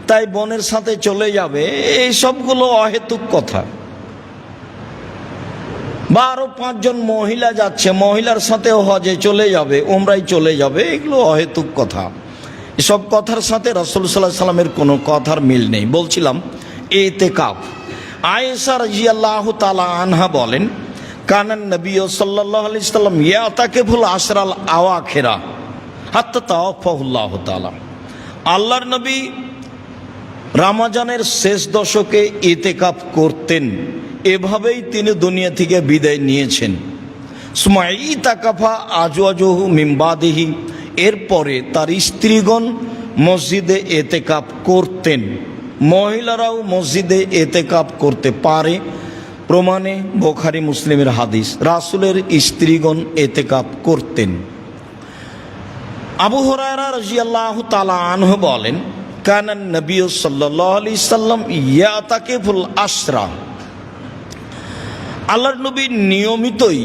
তাই বোনের সাথে চলে যাবে, এই সবগুলো অহেতুক কথা। বা আরো 5 জন মহিলা যাচ্ছে, মহিলার সাথেও হজে চলে যাবে, উমরায় চলে যাবে, এগুলো অহেতুক কথা। এসব কথার সাথে রাসূল সাল্লাল্লাহু আলাইহি সাল্লামের কোনো কথার মিল নেই। বলছিলাম ইতেকাফ। আয়েশা রাদিয়াল্লাহু তাআলা আনহা বলেন, কানান নবী সাল্লাল্লাহু আলাইহি সাল্লাম ইয়াতাকিফুল আশরাল আওয়াখিরা হাত্তা তাওয়াফাহুল্লাহু তাআলা। আল্লাহর নবী রমজানের শেষ দশকে ইতেকাফ করতেন, এভাবেই তিনি দুনিয়া থেকে বিদায় নিয়েছেন। সুমাই তাকাফা আজওয়াজুহু মিন বাদিহি, এরপরে তার স্ত্রীগণ মসজিদে এতেকাফ করতেন। মহিলারাও মসজিদে এতেকাফ করতে পারে, প্রমাণে বুখারী মুসলিমের হাদিস। রাসূলের স্ত্রীগণ এতেকাফ করতেন। আবু হুরায়রা রাদিয়াল্লাহু তাআলা আনহু বলেন, কানান নবী সাল্লাল্লাহু আলাইহি সাল্লাম ইয়াতাকিফুল আশরা, আল্লাহর নবী নিয়মিতই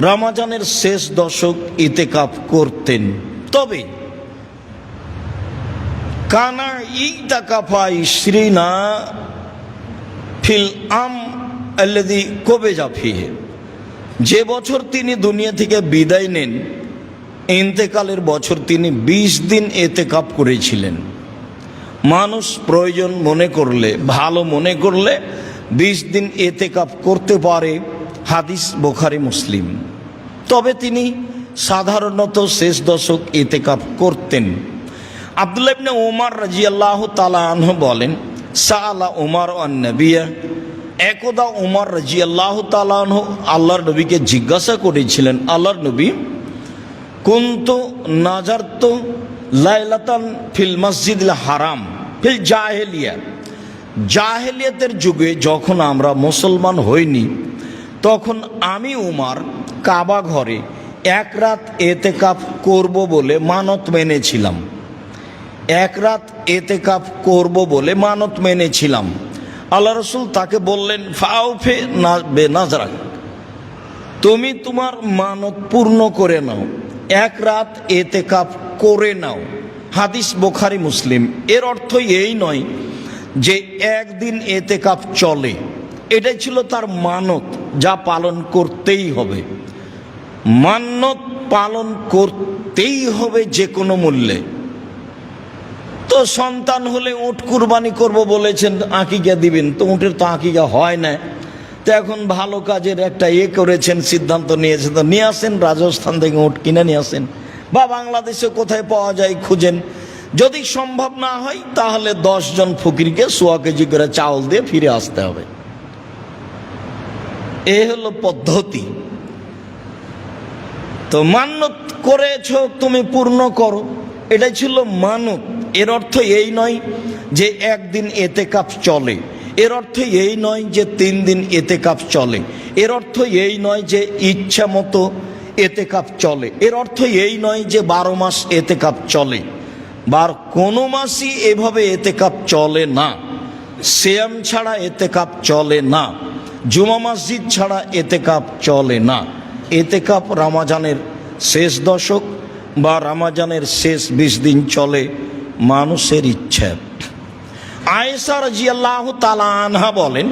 রমজানের শেষ দশক ইতেকাফ করতেন। তবে কানা ইতাকাফা ইশরিনা ফিল আম আল্লাযী কুবিজা ফিহি, যে বছর তিনি দুনিয়া থেকে বিদায় নেন, ইন্তেকালের বছর তিনি 20 দিন এতেকাফ করেছিলেন। মানুষ প্রয়োজন মনে করলে, ভালো মনে করলে 20 দিন এতেকাফ করতে পারে, হাদিস বুখারী মুসলিম। তবে তিনি সাধারণত শেষ দশক এতেকাফ করতেন। আব্দুল্লাহ ইবনে ওমর রাদিয়াল্লাহু তাআলা আনহু বলেন, সাআলা ওমর আন নবিয়্য, একদা ওমর রাদিয়াল্লাহু তাআলা আনহু আল্লাহর নবীকে জিজ্ঞাসা করেছিলেন, আল্লাহর নবী, কুনতু নাজারতু লাইলাতান ফিল মসজিদিল হারাম ফিল জাহেলিয়া, জাহেলিয়াতের যুগে যখন আমরা মুসলমান হইনি, তখন আমি উমর কাবা ঘরে এক রাত এতেকাফ করব বলে মানত মেনেছিলাম। এক রাত এতেকাফ করব বলে মানত মেনেছিলাম। আল্লাহ রাসূল তাকে বললেন, ফাউফে বেনাজরাক, তুমি তোমার মানত পূর্ণ করে নাও, এক রাত এতেকাফ করে নাও। হাদিস বুখারী মুসলিম। এর অর্থ এই নয় যে একদিন এতেকাফ চলে, এটাই ছিল তার মানত, যা পালন করতেই হবে। মানত পালন করতেই হবে যে কোনো মূল্যে। তো সন্তান হলে উট কুরবানি করব বলেছেন, আকিকা দিবেন, তো উটের তো আকিকা হয় না। তো এখন ভালো কাজের একটা করেছেন, সিদ্ধান্ত নিয়েছেন, তো নিয়ে আসেন, রাজস্থান থেকে উট কিনে নিয়ে আসেন, বা বাংলাদেশে কোথায় পাওয়া যায় খুঁজেন। যদি সম্ভব না হয় তাহলে 10 জন ফকিরকে 1.25 কেজি করে চাউল দিয়ে ফিরে আসতে হবে। এই হলো পদ্ধতি। তো মানত করেছ তুমি পূর্ণ করো, এটাই ছিল মানত। এর অর্থ এই নয় যে একদিন এতেকাফ চলে, এর অর্থ এই নয় যে 3 দিন এতেকাফ চলে, এর অর্থ এই নয় যে ইচ্ছা মতো এতেকাফ চলে, এর অর্থ এই নয় যে 12 মাস এতেকাফ চলে। কোনো মাসই এভাবে এতেকাফ চলে না। সিয়াম ছাড়া এতেকাফ চলে না, জুমা মসজিদ ছাড়া এতেকাফ চলে না। এতেকাফ রমজানের শেষ দশক বা রমজানের শেষ 20 দিন চলে মানুষের ইচ্ছা। আয়েশা রাদিয়াল্লাহু তাআলা আনহা বলেন,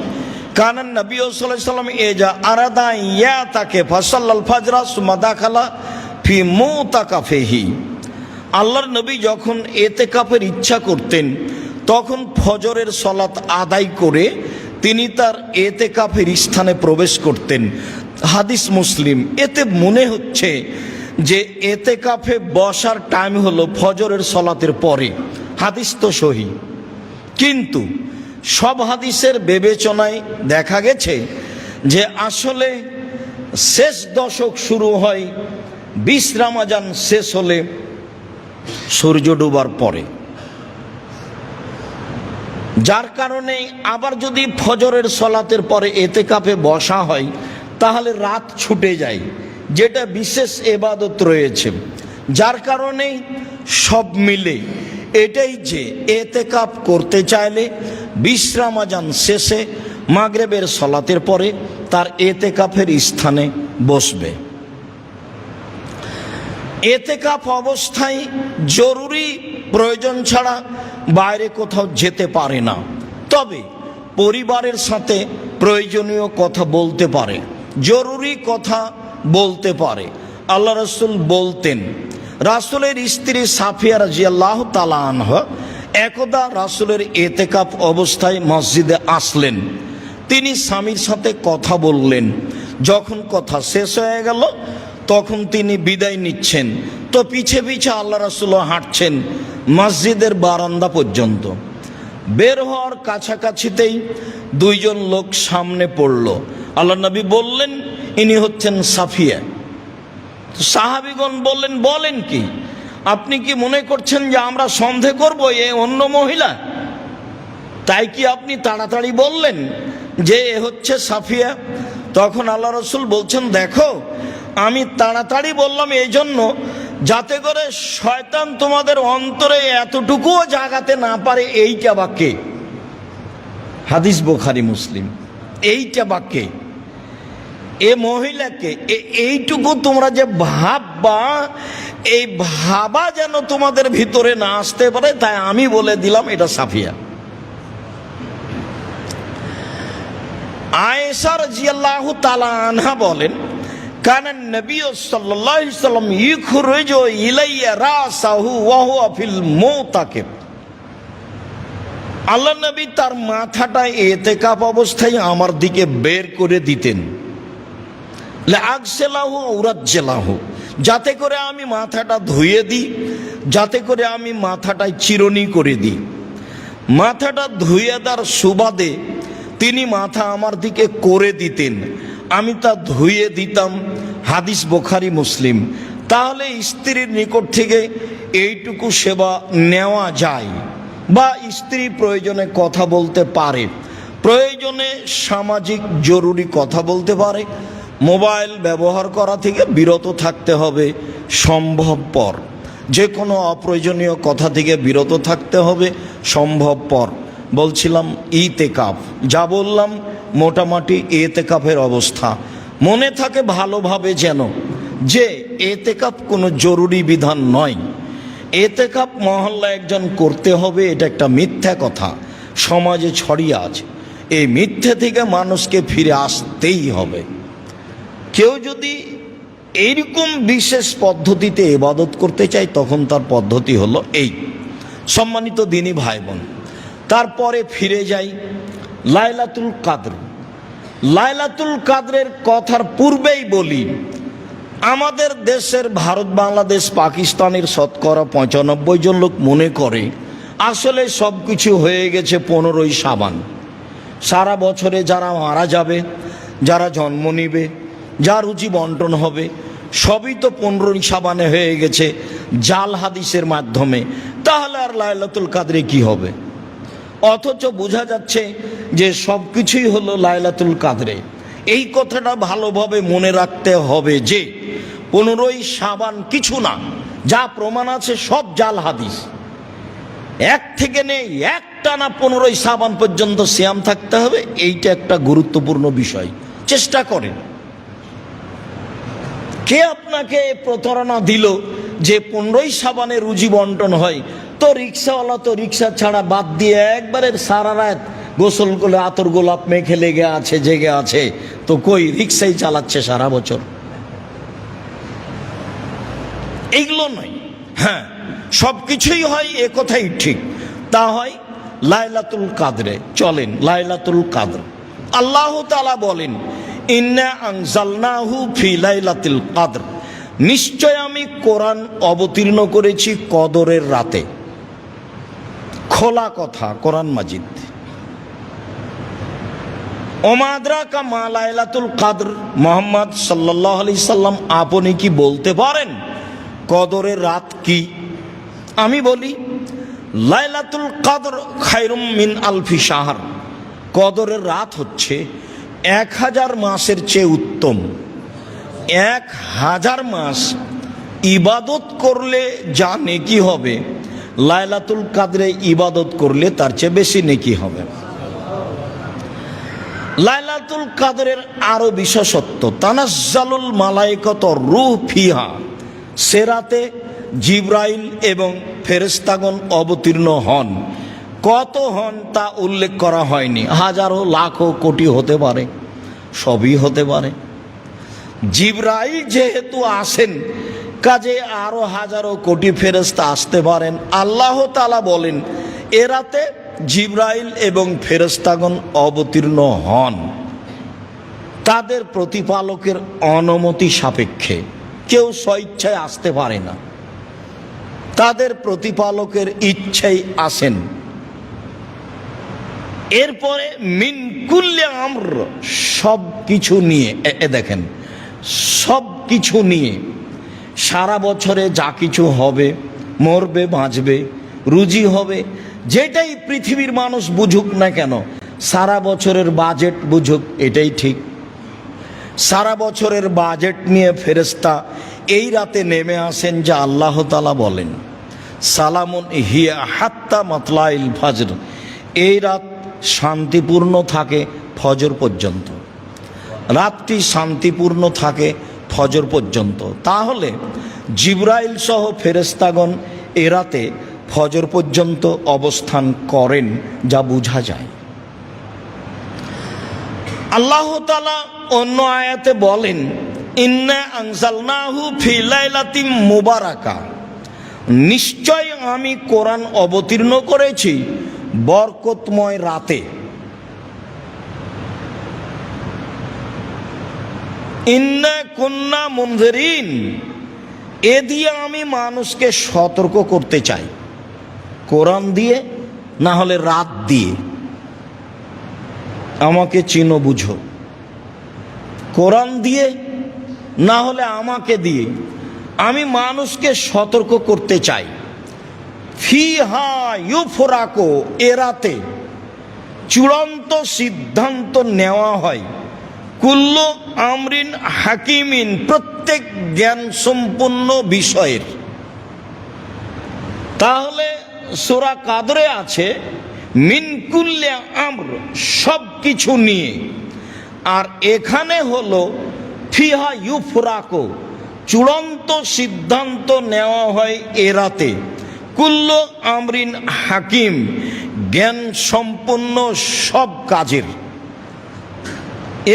কানান নবী সাল্লাল্লাহু আলাইহি ওয়াসাল্লাম ইজা আরাদা ইয়াতাকে ফাসাল্লাল ফাজরা সুম্মা দাখালা ফি মুতাকাফিহি, আল্লাহর নবী যখন এতেকাফের ইচ্ছা করতেন তখন ফজরের সালাত আদায় করে তিনি তার এতেকাফের স্থানে প্রবেশ করতেন। হাদিস মুসলিম। এতে মনে হচ্ছে যে এতেকাফে বসার টাইম হলো ফজরের সালাতের পরে। হাদিস তো সহিহ, কিন্তু সব হাদিসের বিবেচনায় দেখা গেছে যে আসলে শেষ দশক শুরু হয় 20 রমজান শেষ হলে সূর্য ডোবার পরে, যার কারণে আবার যদি ফজরের সালাতের পরে এতেকাফে বসা হয় তাহলে রাত ছুটে যায়, যেটা বিশেষ ইবাদত রয়েছে। যার কারণে সব মিলে এটাই যে এতেকাফ করতে চাইলে 20 রমজান শেষে মাগরিবের সালাতের পরে তার এতেকাফের স্থানে বসবে। এতেকাফ অবস্থায় জরুরি প্রয়োজন ছাড়া বাইরে কোথাও যেতে পারে না, তবে পরিবারের সাথে প্রয়োজনীয় কথা বলতে পারে, জরুরি কথা বলতে পারে। আল্লাহ রাসূল বলতেন, রাসূলের স্ত্রী সাফিয়া রাদিয়াল্লাহু তাআলা আনহা একদা রাসূলের এতেকাফ অবস্থায় মসজিদে আসলেন। তিনি স্বামীর সাথে কথা বললেন। যখন কথা শেষ হয়ে গেল তখন তিনি বিদায় নিচ্ছেন, তো পিছে পিছে আল্লাহ রাসূল হাঁটছেন মসজিদের বারান্দা পর্যন্ত। বের হওয়ার কাছাকাছিতেই 2 জন লোক সামনে পড়ল। আল্লাহ নবী বললেন, ইনি হচ্ছেন সাফিয়া। সাহাবীগণ বললেন, বলেন কি? আপনি কি মনে করছেন যে আমরা সন্দেহ করব এ অন্য মহিলা? তাই কি আপনি তাড়াতাড়ি বললেন যে এ হচ্ছে সাফিয়া? তখন আল্লাহ রসুল বলছেন, দেখো আমি তাড়াতাড়ি বললাম এই জন্য যাতে করে শয়তান তোমাদের অন্তরে এতটুকুও জাগাতে না পারে। এইটা বাক্যে, হাদিস বুখারী মুসলিম, এইটা বাক্যে এ মহিলাকে এইটুকু তোমরা যে ভাববা, এই ভাবা যেন তোমাদের ভিতরে না আসতে পারে, তাই আমি বলে দিলাম এটা সাফিয়া। আয়েশা রাদিয়াল্লাহু তাআলা আনহা বলেন, কানা নবী সাল্লাল্লাহু আলাইহি ওয়াসাল্লাম ইখরুজু ইলাইয়া রাসাহু ওয়া হুয়া ফিল মুতাকিব। আল্লাহ নবী তার মাথাটা ইতিকাফ অবস্থায় আমার দিকে বের করে দিতেন, লাগসেলাহু উরাজ্জেলাহু, যাতে করে আমি মাথাটা ধুয়ে দিই, যাতে করে আমি মাথাটায় চিরুনি করে দিই। মাথাটা ধুয়ে দেওয়ার সুবাদে তিনি মাথা আমার দিকে করে দিতেন, আমি তা ধুয়ে দিতাম। হাদিস বুখারী মুসলিম। তাহলে স্ত্রীর নিকট থেকে এইটুকু সেবা নেওয়া যায়, বা স্ত্রী প্রয়োজনে কথা বলতে পারে, প্রয়োজনে সামাজিক জরুরি কথা বলতে পারে। মোবাইল ব্যবহার করা থেকে বিরত থাকতে হবে সম্ভবপর, যে কোনো অপ্রয়োজনীয় কথা থেকে বিরত থাকতে হবে সম্ভবপর। বলছিলাম ইতেকাফ, যা বললাম মোটামুটি এতেকাফের অবস্থা। মনে থাকে ভালোভাবে যেন যে এতেকাফ কোনো জরুরি বিধান নয়। এতেকাফ মহল্লা একজন করতে হবে, এটা একটা মিথ্যা কথা সমাজে ছড়িয়ে আছে। এই মিথ্যে থেকে মানুষকে ফিরে আসতেই হবে। কেউ যদি এইরকম বিশেষ পদ্ধতিতে ইবাদত করতে চায়, তখন তার পদ্ধতি হলো এই। সম্মানিত দিনী ভাই বোন, তারপরে ফিরে যাই লাইলাতুল কাদর। লাইলাতুল কাদরের কথার পূর্বেই বলি, আমাদের দেশের ভারত, বাংলাদেশ, পাকিস্তানের শতকরা 95 জন লোক মনে করে আসলে সব কিছু হয়ে গেছে 15ই শাবান। সারা বছরে যারা মারা যাবে, যারা জন্ম নিবে, যার রুচি বন্টন হবে, সবই তো 15ই শাবানে হয়ে গেছে জাল হাদিসের মাধ্যমে। তাহলে আর লাইলাতুল কাদরে কি হবে? অথচ বোঝা যাচ্ছে যে সব কিছুই হলো লাইলাতুল কাদরে। এই কথাটা ভালোভাবে মনে রাখতে হবে যে 15ই শাবান কিছু না, যা প্রমাণ আছে সব জাল হাদিস। এক থেকে নেই একটানা 15ই শাবান পর্যন্ত সিয়াম থাকতে হবে, এইটা একটা গুরুত্বপূর্ণ বিষয়। চেষ্টা করেন। কে আপনাকে প্রতারণা দিল যে 15ই শাবানে রুজি বন্টন হয়? তো রিক্সাওয়ালা তো রিক্সা ছাড়া বাদ দিয়ে একবারে সারা রাত গোসল করে আতর গোলাপ মেখে লেগে আছে, জেগে আছে, তো কই রিক্সাই চালাচ্ছে সারা বছর। এইগুলো নয়। হ্যাঁ, সব কিছুই হয়, এ কথাই ঠিক। তা হয় লাইলাতুল কাদরে। চলেন লাইলাতুল কাদর। আল্লাহ তাআলা বলেন, ইন্না আনজালনাহু ফি লাইলাতুল কাদর, নিশ্চয় আমি কোরআন অবতীর্ণ করেছি কদরের রাতে। খোলা কথা কোরআন মাজিদ। ওমা আদরাকা মা লাইলাতুল কাদর, মুহাম্মদ সাল্লাল্লাহু আলাইহি সাল্লাম আপনি কি বলতে পারেন কদরের রাত কি? আমি বলি, লাইলাতুল কাদর খায়রুম মিন আলফি শাহর, কদরের রাত হচ্ছে 1000 মাসের চেয়ে উত্তম। 1000 মাস ইবাদত করলে যা নেকি হবে, লাইলাতুল কাদরে ইবাদত করলে তার চেয়ে বেশি নেকি হবে। লাইলাতুল কাদরের আরো বিশেষত্ব, তানাজ্জালুল মালায়েকাতু রূহ ফিহা, সে রাতে জিবরাইল এবং ফেরেশতাগণ অবতীর্ণ হন। কত হন তা উল্লেখ করা হয়নি, হাজারো লাখো কোটি হতে পারে, সবই হতে পারে। জিবরাইল যেহেতু আসেন, কাজে আরো হাজারো কোটি ফেরেশতা আসতে পারেন। আল্লাহ তাআলা বলেন এ রাতে জিবরাইল এবং ফেরেশতাগণ অবতীর্ণ হন তাদের প্রতিপালকের অনুমতি সাপেক্ষে। কেউ স্বেচ্ছায় আসতে পারে না, তাদের প্রতিপালকের ইচ্ছাই আসেন। এরপরে মিন কুল্লি আমর, সব কিছু নিয়ে, দেখেন সব কিছু নিয়ে, সারা বছরে যা কিছু হবে মরবে বাঁচবে, রুজি হবে, যেটাই পৃথিবীর মানুষ বুঝুক না কেন, সারা বছরের বাজেট বুঝুক, এটাই ঠিক। সারা বছরের বাজেট নিয়ে ফেরেশতা এই রাতে নেমে আসেন, যা আল্লাহ তাআলা বলেন সালামুন হিয়া হাত্তা মাতলাইল ফজর, এই রাত শান্তিপূর্ণ থাকে ফজর পর্যন্ত, রাতটি শান্তিপূর্ণ থাকে ফজর পর্যন্ত। তাহলে জিবরাইল সহ ফেরেশতাগণ এ রাতে ফজর পর্যন্ত অবস্থান করেন, যা বোঝা যায়। আল্লাহ তাআলা অন্য আয়াতে বলেন ইন্না আনজালনাহু ফি লাইলাতিম মুবারাকা, নিশ্চয় আমি কোরআন অবতীর্ণ করেছি বরকতময় রাতে। ইন্না কুন্না মুনজিরিন, এ দিয়ে আমি মানুষকে সতর্ক করতে চাই, কোরআন দিয়ে না হলে রাত দিয়ে। আমাকে চিনো বুঝো, কোরআন দিয়ে না হলে আমাকে দিয়ে আমি মানুষকে সতর্ক করতে চাই। ফিহা ইউফরাকু, এ রাতে চূড়ান্ত সিদ্ধান্ত নেওয়া হয়, কুল্লু আমরিন হাকিমিন, প্রত্যেক জ্ঞান সম্পন্ন বিষয়ের। তাহলে সূরা কাদরে আছে মিন কুল্লি আমর, সব কিছু নিয়ে। আর এখানে হলো ফিহা ইউফরাকু, চূড়ান্ত সিদ্ধান্ত নেওয়া হয় এ রাতে, কুল্লু আমরিন হাকিম, জ্ঞান সম্পন্ন সব কাজের।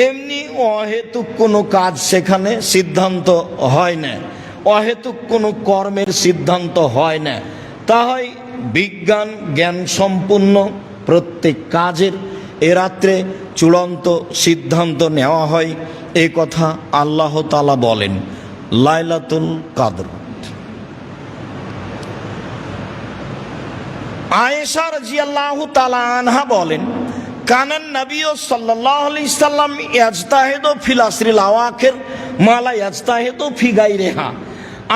এমনি অহেতুক কোনো কাজ সেখানে সিদ্ধান্ত হয় না, অহেতুক কোনো কর্মের সিদ্ধান্ত হয় না। তা হয় বিজ্ঞান জ্ঞান সম্পূর্ণ প্রত্যেক কাজের এ রাত্রে চূড়ান্ত সিদ্ধান্ত নেওয়া হয়, এই কথা আল্লাহ তাআলা বলেন লাইলাতুল কদর। আয়েশা রাদিয়াল্লাহু তাআলা আনহা বলেন কানান নবী সাল্লাল্লাহু আলাইহি সাল্লাম ইয়াজতাহিদু ফিল আসরিল আওয়াখির মা লা ইয়াজতাহিদু ফি গায়রিহা,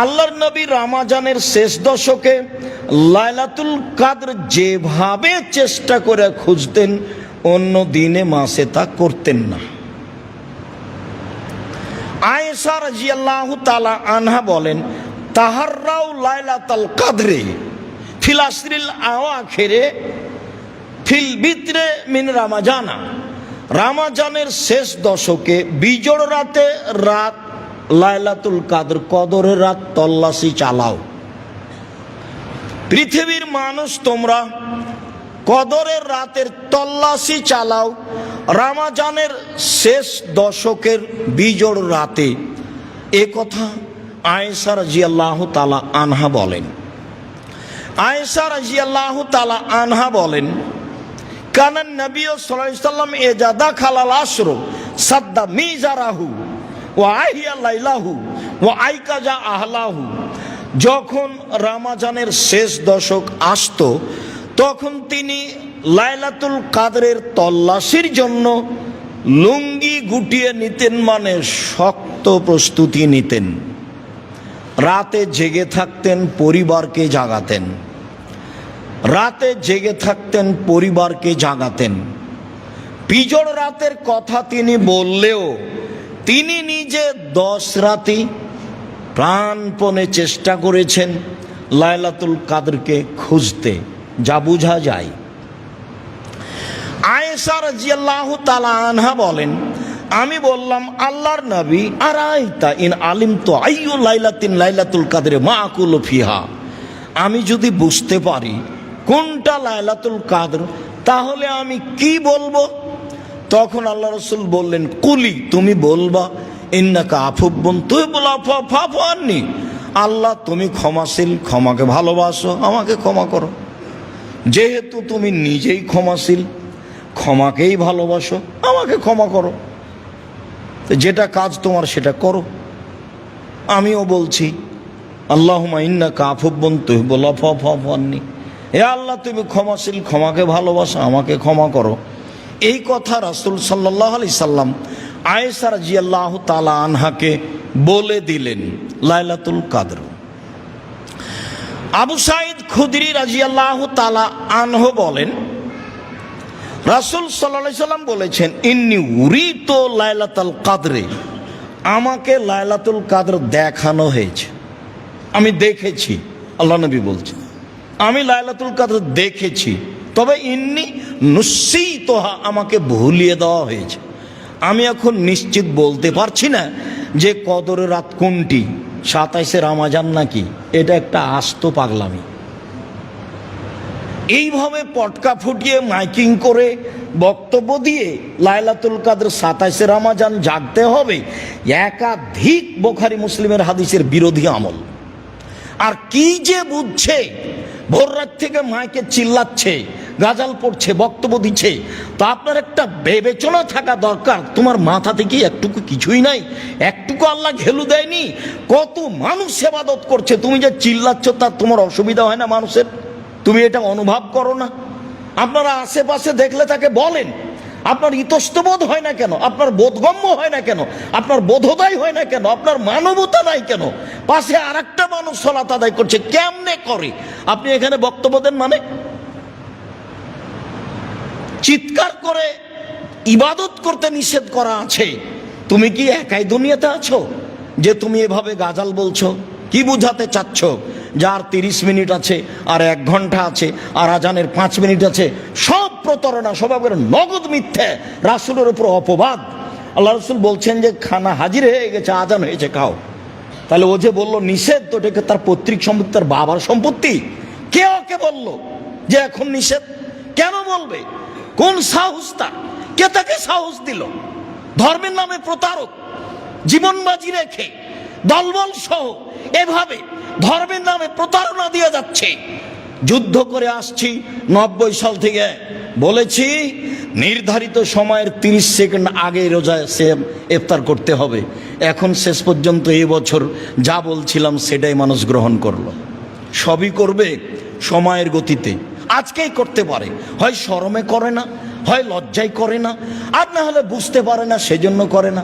আল্লাহর নবী রমজানের শেষ দশকে লাইলাতুল কদর যেভাবে চেষ্টা করে খুঁজতেন অন্য দিনে মাসে তা করতেন না। আয়েশা রাদিয়াল্লাহু তাআলা আনহা বলেন তাহাররাউ লাইলাতুল কদরে ফিল আসরিল আওয়াখিরে ফিল বিত্রে মিন রমজানা, রমজানের শেষ দশকে বিজোড় রাতে রাত লাইলাতুল কদর, কদরের রাত তল্লাশি চালাও। পৃথিবীর মানুষ তোমরা কদরের রাতের তল্লাশি চালাও রমজানের শেষ দশকের বিজোড় রাতে, এ কথা আয়েশা রাদিয়াল্লাহু তাআলা আনহা বলেন। আয়েশা রাদিয়াল্লাহু তাআলা আনহা বলেন কানান নবী সাল্লাল্লাহু আলাইহি সাল্লাম ইজা দাখালাল আশরু সাদ্দা মিজারাহু ওয়া আহিয়া লাইলাহু ওয়া আইকাজা আহলাহু, যখন রমজানের শেষ দশক আসতো তখন তিনি লাইলাতুল কদরের তল্লাশির জন্য লুঙ্গি গুটিয়ে নিতেন, মানে শক্ত প্রস্তুতি নিতেন। রাতে জেগে থাকতেন, পরিবারকে জাগাতেন, রাতে জেগে থাকতেন, পরিবারকে জাগাতেন। বিজোড় রাতের কথা তিনি বললেও তিনি নিজে 10 রাতি প্রাণপণে চেষ্টা করেছেন লাইলাতুল কদরকে খুঁজতে, যা বোঝা যায়। আয়েশা রাদিয়াল্লাহু তাআলা আনহা বলেন আমি বললাম আল্লাহর নবী আরাইতা ইন আলিমতু আইয়ু লাইলাতিন লাইলাতুল কদরে মা আকুলু ফিহা, আমি যদি বুঝতে পারি কোনটা লাইলাতুল কদর তাহলে আমি কি বলবো? তখন আল্লাহ রাসূল বললেন কুলি, তুমি বলবা ইন্নাকা আফুবুন তুহিব্বুল আফওয়া ফাফু আন্নি, আল্লাহ তুমি ক্ষমাশীল, ক্ষমাকে ভালোবাসো, আমাকে ক্ষমা করো। যেহেতু তুমি নিজেই ক্ষমাশীল, ক্ষমাকেই ভালোবাসো, আমাকে ক্ষমা করো। যেটা কাজ তোমার সেটা করো। আমিও বলছি আল্লাহুম্মা ইন্নাকা আফুবুন তুহিব্বুল আফওয়া ফাফু আন্নি, হে আল্লাহ তুমি ক্ষমাশীল, ক্ষমাকে ভালোবাসো, আমাকে ক্ষমা করো। এই কথা রাসূল সাল্লাল্লাহু আলাইহি সাল্লাম আয়েশা রাদিয়াল্লাহু তাআলা আনহাকে বলে দিলেন লাইলাতুল কদর। আবু সাঈদ খুদরি রাদিয়াল্লাহু তাআলা আনহু বলেন, রাসূল সাল্লাল্লাহু আলাইহি সাল্লাম বলেছেন, ইন্নী উরিতু লাইলাতুল কদরে, আমাকে লাইলাতুল কদর দেখানো হয়েছে, আমি দেখেছি। আল্লাহ নবী বলছেন আমি লাইলাতুল কদর দেখেছি, তবে ইন্নী নুসিতুহা, আমাকে ভুলিয়ে দেওয়া হয়েছে। আমি এখন নিশ্চিত বলতে পারছি না যে কদরের রাত কোনটি, 27 রমজান নাকি, এটা একটা আস্ত পাগলামি। এইভাবে পটকা ফুটিয়ে মাইকিং করে বক্তব্য দিয়ে লাইলাতুল কদর 27 রমজান জাগতে হবে, একাধিক বুখারী মুসলিমের হাদিসের বিরোধী আমল। আর কি যে বুঝছে, ভোর রাত থেকে মাইকে চিল্লাচ্ছে, গাজাল পড়ছে, বক্তব্য দিচ্ছে, তো আপনার একটা বিবেচনা থাকা দরকার। তোমার মাথা থেকে একটুকু কিছুই নাই, একটুকু আল্লাহ ঘেলু দেয়নি? কত মানুষ ইবাদত করছে, তুমি যে চিল্লাচ্ছ তার তোমার অসুবিধা হয় না মানুষের? তুমি এটা অনুভব করো না? আপনারা আশেপাশে দেখলে তাকে বলেন, আপনার ইতস্তবোধ হয় না কেন? আপনার বোধগম্য হয় না কেন? আপনার বোধোদয় হয় না কেন? আপনার মানবতা নাই কেন? পাশে আর একটা মানুষ সালাত আদায় করছে, কেমনে করে আপনি এখানে বক্তব্য দেন? মানে চিৎকার করে ইবাদত করতে নিষেধ করা আছে, তুমি কি একাই দুনিয়াতে আছো যে তুমি এভাবে গাজাল বলছো? কি বুঝাতে চাচ্ছ? যার 30 মিনিট আছে, আর 1 ঘন্টা আছে, আর আজানের 5 মিনিট আছে, সব প্রতারণা, সব নগদ মিথ্যে, রাসূলের উপর অপবাদ। আল্লাহ রাসূল বলছেন যে খানা হাজির হয়ে গেছে, আজান হয়েছে, খাও। তাহলে ও যে বললো নিষেধ, তো এটাকে তার পৈতৃক সম্পত্তি, তার বাবার সম্পত্তি। কে ওকে বললো যে এখন নিষেধ? কেন বলবে? কোন সাহস তার? কে তাকে সাহস দিল? ধর্মের নামে প্রতারক, জীবন বাজি রেখে দলবল সহ এভাবে ধর্মের নামে প্রতারণা দিয়ে যাচ্ছে। যুদ্ধ করে আসছি 90 সাল থেকে, বলেছি নির্ধারিত সময়ের 30 সেকেন্ড আগে রোজা ইফতার করতে হবে। এখন শেষ পর্যন্ত এই বছর যা বলছিলাম সেটাই মানুষ গ্রহণ করলো। সবই করবে সময়ের গতিতে, আজকেই করতে পারে, হয় শরমে করে না, হয় লজ্জায় করে না, আর না হলে বুঝতে পারে না সেজন্য করে না।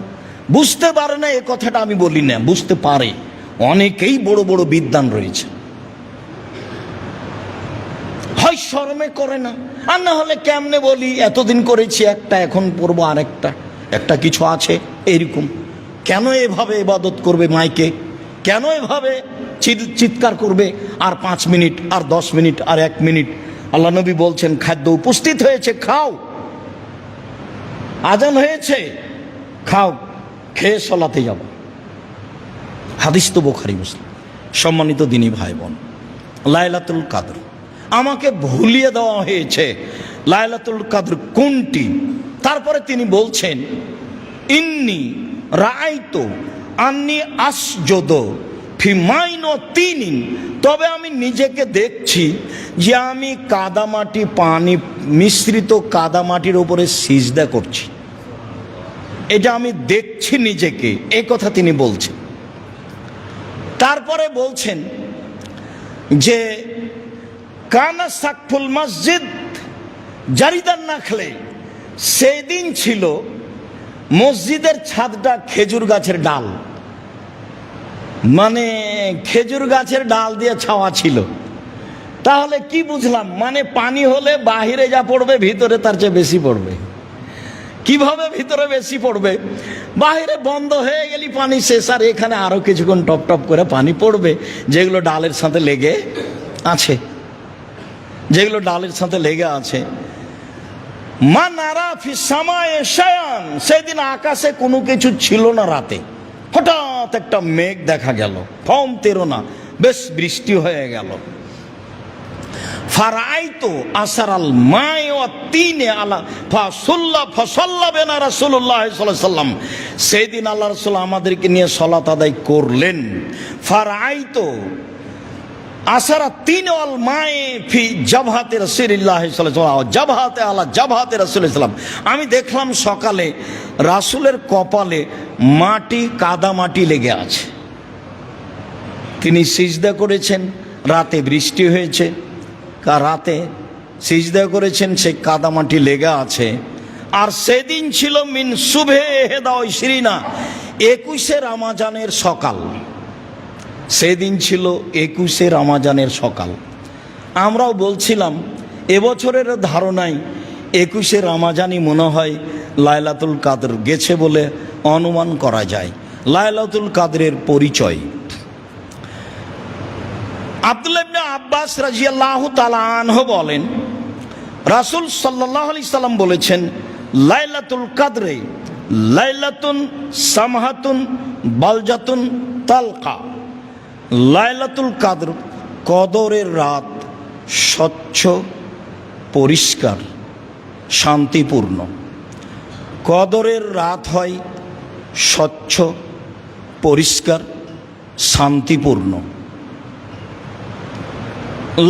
বুঝতে পারে না এ কথাটা আমি বলি না, বুঝতে পারে। অনেকেই বড় বড় বিদ্বান রয়েছে, হয় শরমে করে না, আর না হলে কেমনে বলি এতদিন করেছি একটা, এখন পড়বো আরেকটা, একটা কিছু আছে এরকম। কেন এভাবে ইবাদত করবে মাইকে? কেন এভাবে চিৎকার করবে? আর 5 মিনিট, আর 10 মিনিট, আর 1 মিনিট। আল্লাহ নবী বলছেন খাদ্য উপস্থিত হয়েছে, খাও। আজান হয়েছে, খাও, খেয়ে সলাতে যাব। হাদিস তো বুখারী মুসলিম। সম্মানিত দিনী ভাই বোন, লাইলাতুল কদর আমাকে ভুলিয়ে দেওয়া হয়েছে। লাইলাতুল কদর কোনটি? তারপরে তিনি বলছেন ইন্নী রাআইতু আন্নী আসজুদু ফি মাইনাতিন, তবে আমি নিজেকে দেখছি যে আমি কাদামাটি, পানি মিশ্রিত কাদামাটির উপরে সিজদা করছি। এটা আমি দেখছি নিজেকে, এ কথা তিনি বলছেন। তারপরে বলছেন যে কানা সাকফুল মসজিদ জারিদান নাখলে, সেই দিন ছিল মসজিদের ছাদটা খেজুর গাছের ডাল, মানে খেজুর গাছের ডাল দিয়ে ছাওয়া ছিল। তাহলে কি বুঝলাম? মানে পানি হলে বাহিরে যা পড়বে ভিতরে তার চেয়ে বেশি পড়বে। কিভাবে ভিতরে বেশি পড়বে? বাহিরে বন্ধ হয়ে গেলি পানি শেষ, আর এখানে আরো কিছুক্ষণ টপ টপ করে পানি পড়বে, যেগুলো ডালের সাথে লেগে আছে, যেগুলো ডালের সাথে লেগে আছে। মা নারা ফি সামায়ে শায়ান, সেদিন আকাশে কোনো কিছু ছিল না। রাতে হঠাৎ একটা মেঘ দেখা গেল, ফম তেরো না, বেশ বৃষ্টি হয়ে গেল। ফারাইতু আসারাল মাই ওয়া তিনে আলা ফাসাল্লা বিনা রাসূলুল্লাহ সাল্লাল্লাহু আলাইহি সাল্লাম, সেদিন আল্লাহ রাসূল আমাদেরকে নিয়ে সালাত আদায় করলেন। ফারাইতু আসারা তিন আল মাই ফি জাবহাতে রাসূলুল্লাহ সাল্লাল্লাহু আলাইহি ওয়া জাবহাতে আলা জাবহাতে রাসূলুল্লাহ সাল্লাম, আমি দেখলাম সকালে রাসূলের কপালে মাটি, কাদা মাটি লেগে আছে। তিনি সিজদা করেছেন, রাতে বৃষ্টি হয়েছে, রাতে সিজদা করেছেন, সেই কাদামাটি লেগে আছে। আর সেদিন ছিল মিন সুবহে 21 রমজানের সকাল। সেদিন ছিল 21শে রমজানের সকাল। আমরাও বলছিলাম এবছরের ধারণায় 21শে রমজানই মনে হয় লাইলাতুল কাদর গেছে বলে অনুমান করা যায়। লাইলাতুল কাদরের পরিচয় আব্দুল্লাহ ইবনে আব্বাস রাদিয়াল্লাহু তাআলা আনহু বলেন, রাসূল সাল্লাল্লাহু আলাইহি সাল্লাম বলেছেন, লাইলাতুল কাদরে লাইলাতুন সামহাতুন বালজাতুন তালকা। লাইলাতুল কাদর কদরের রাত, স্বচ্ছ, পরিষ্কার, শান্তিপূর্ণ। কদরের রাত হয় স্বচ্ছ, পরিষ্কার, শান্তিপূর্ণ।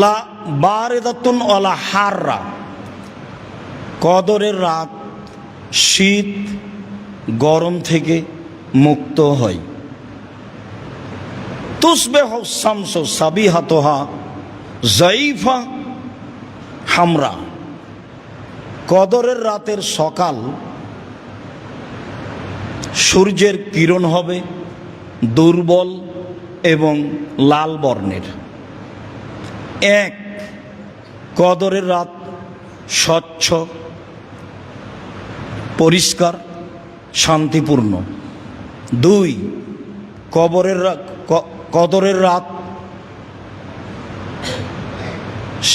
লা বারেদাতুন ওয়ালা হাররা। কদরের রাত শীত গরম থেকে মুক্ত হয়। তুসবিহু শামসু সাবিহাতুহা যায়ফা হামরা। কদরের রাতের সকাল সূর্যের কিরণ হবে দুর্বল এবং লাল বর্ণের। এক, কদরের রাত স্বচ্ছ, পরিষ্কার, শান্তিপূর্ণ। দুই, কদরের রাত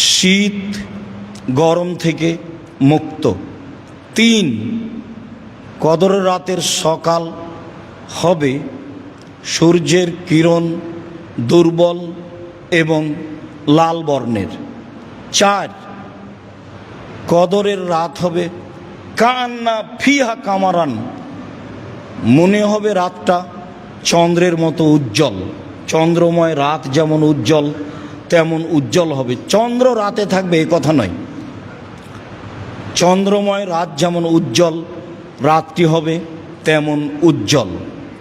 শীত গরম থেকে মুক্ত। তিন, কদরের রাতের সকাল হবে সূর্যের কিরণ দুর্বল এবং লাল বর্ণের। চার, কদরের রাত হবে কান্না ফিহা কামারান। মনে হবে রাতটা চন্দ্রের মতো উজ্জ্বল। চন্দ্রময় রাত যেমন উজ্জ্বল তেমন উজ্জ্বল হবে। চন্দ্র রাতে থাকবে এ কথা নয়, চন্দ্রময় রাত যেমন উজ্জ্বল রাতটি হবে তেমন উজ্জ্বল।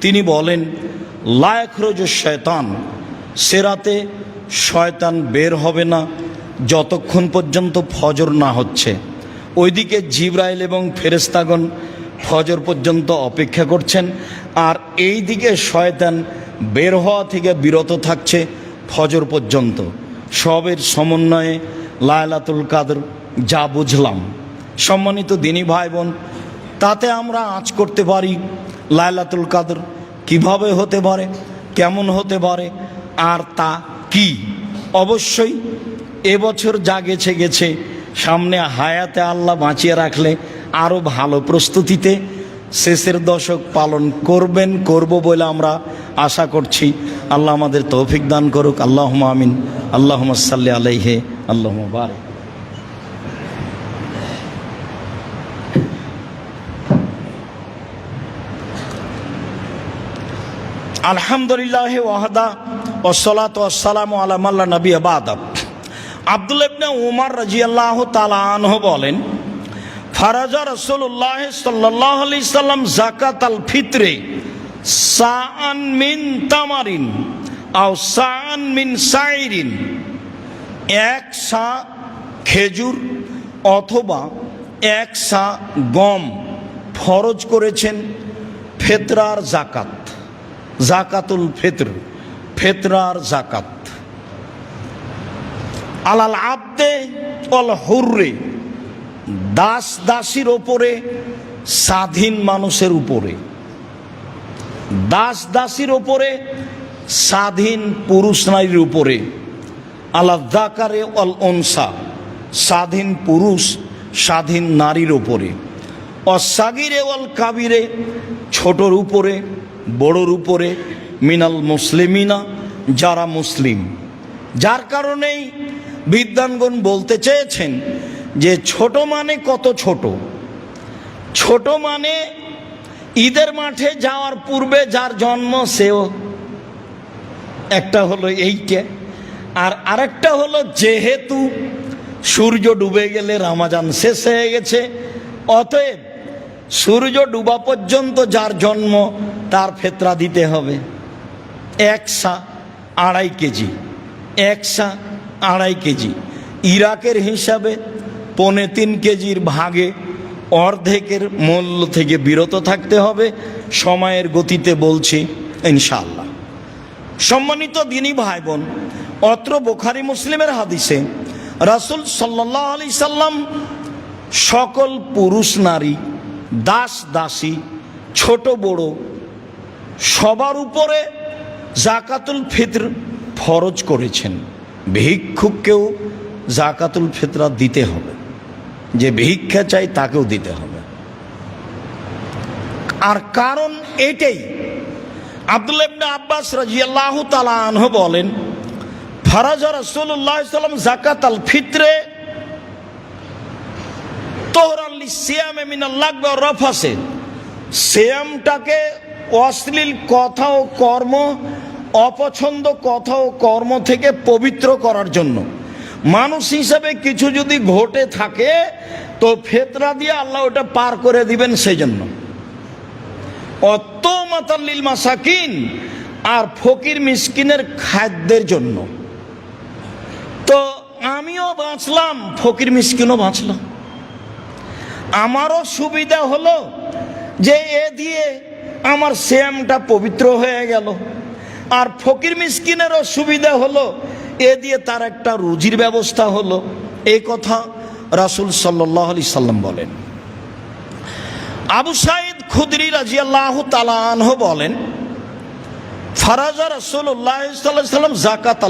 তিনি বলেন, লা ইয়াখরুজু শয়তান। সে রাতে শয়তান বের হবে না যতক্ষণ পর্যন্ত ফজর না হচ্ছে। ওইদিকে জিবরাইল এবং ফেরেশতাগণ ফজর পর্যন্ত অপেক্ষা করছেন, আর এই দিকে শয়তান বের হওয়া থেকে বিরত থাকছে ফজর পর্যন্ত। সবের সমন্বয়ে লাইলাতুল কাদর যা বুঝলাম। সম্মানিত দিনী ভাই বোন, তাতে আমরা আঁচ করতে পারি লাইলাতুল কাদর কিভাবে হতে পারে, কেমন হতে পারে, আর তা কি। অবশ্যই এবছর যা গেছে গেছে, সামনে হায়াতে আল্লাহ বাঁচিয়ে রাখলে আরও ভালো প্রস্তুতিতে শেষের দশক পালন করব বলে আমরা আশা করছি। আল্লাহ আমাদের তৌফিক দান করুক। আল্লাহুম্মা আমিন। আল্লাহুম্মা সাল্লি আলাইহি আল্লাহুম্মা বারিক। আলহামদুলিল্লাহ ওয়াহদা ওয়াসসালাতু ওয়াসসালামু আলা মান লা নাবিয়্যা বা'দা। আব্দুল্লাহ ইবনে উমর রাদিয়াল্লাহু তাআলা আনহু বলেন, ফারাজা রাসূলুল্লাহ সাল্লাল্লাহু আলাইহি সাল্লাম যাকাতাল ফিতরে সাআন মিন তামারিন আও সাআন মিন সাইরিন। এক সা খেজুর অথবা এক সা গম ফরজ করেছেন ফেতরার যাকাত। যাকাতুল ফিতর, ফেতরার যাকাত। আলাল আবদে ওয়াল হুররে। দাস দাসীর ওপরে, স্বাধীন মানুষের উপরে। দাস দাসীর ওপরে, স্বাধীন পুরুষ নারীর উপরে। আলা যাকারে ওয়াল উনসা। স্বাধীন পুরুষ স্বাধীন নারীর উপরে। অসাগিরে ওয়াল কাবিরে। ছোটর উপরে বড়র উপরে। মিনাল মুসলিমিনা, যারা মুসলিম। যার কারণেই বিদ্বানগণ বলতে চেয়েছেন যে ছোট মানে কত ছোট। ছোট মানে ঈদের মাঠে যাওয়ার পূর্বে যার জন্ম সেও একটা হলো এইটা, আর আরেকটা হলো যেহেতু সূর্য ডুবে গেলে রমজান শেষ হয়ে গেছে, অতএব সূর্য ডুবা পর্যন্ত যার জন্ম তার ফেতরা দিতে হবে। এক সা 2.5 কেজি। এক সা 2.5 কেজি। ইরাকের হিসাবে 3.25 কেজির ভাগে অর্ধেকের মূল্য থেকে বিরত থাকতে হবে। সময়ের গতিতে বলছি ইনশাআল্লাহ। সম্মানিত দিনী ভাই বোন, অত্র বুখারী মুসলিমের হাদিসে রাসূল সাল্লাল্লাহু আলাইহি সাল্লাম সকল পুরুষ নারী, দাস দাসী, ছোট বড় সবার উপরে জাকাতুল ফিতর ফরজ করেছেন। ভিক্ষুককেও জাকাতুল ফিতরা দিতে হবে, যে ভিক্ষা চাই তাকেও দিতে হবে। আর কারণ এটাই, আব্দুল্লাহ ইবনে আব্বাস রাদিয়াল্লাহু তাআলা আনহু বলেন, ফারাজা রাসূলুল্লাহ সাল্লাল্লাহু আলাইহি ওয়াসাল্লাম যাকাতাল ফিতরে তোহরান লিসিয়ামে মিনাল লাগব ওয়া রাফাসে, সিয়ামটাকে অশ্লীল কথা ও কর্ম, অপছন্দ কথা ও কর্ম থেকে পবিত্র করার জন্য। মানুষ হিসাবে কিছু যদি ঘটে থাকে তো ফিতরা দিয়ে আল্লাহ ওটা পার করে দিবেন, সেই জন্য। অত্তমাতাল লিল মাসাকিন, আর ফকির মিসকিনের খাদ্যের জন্য। তো আমিও বাঁচলাম, ফকির মিসকিনও বাঁচলাম, আমারও সুবিধা হলো যে এ দিয়ে আমার সিয়ামটা পবিত্র হয়ে গেল, আর ফকির মিসকিনেরও সুবিধা হলো, এ দিয়ে তার একটা রুজির ব্যবস্থা হলো। এই কথা রাসূল সাল্লাল্লাহু আলাইহি সাল্লাম বলেন। আবু সাঈদ খুদরি রাদিয়াল্লাহু তাআলা আনহু বলেন, ফারাজা রাসূলুল্লাহ সাল্লাল্লাহু আলাইহি ওয়াসাল্লাম যাকাত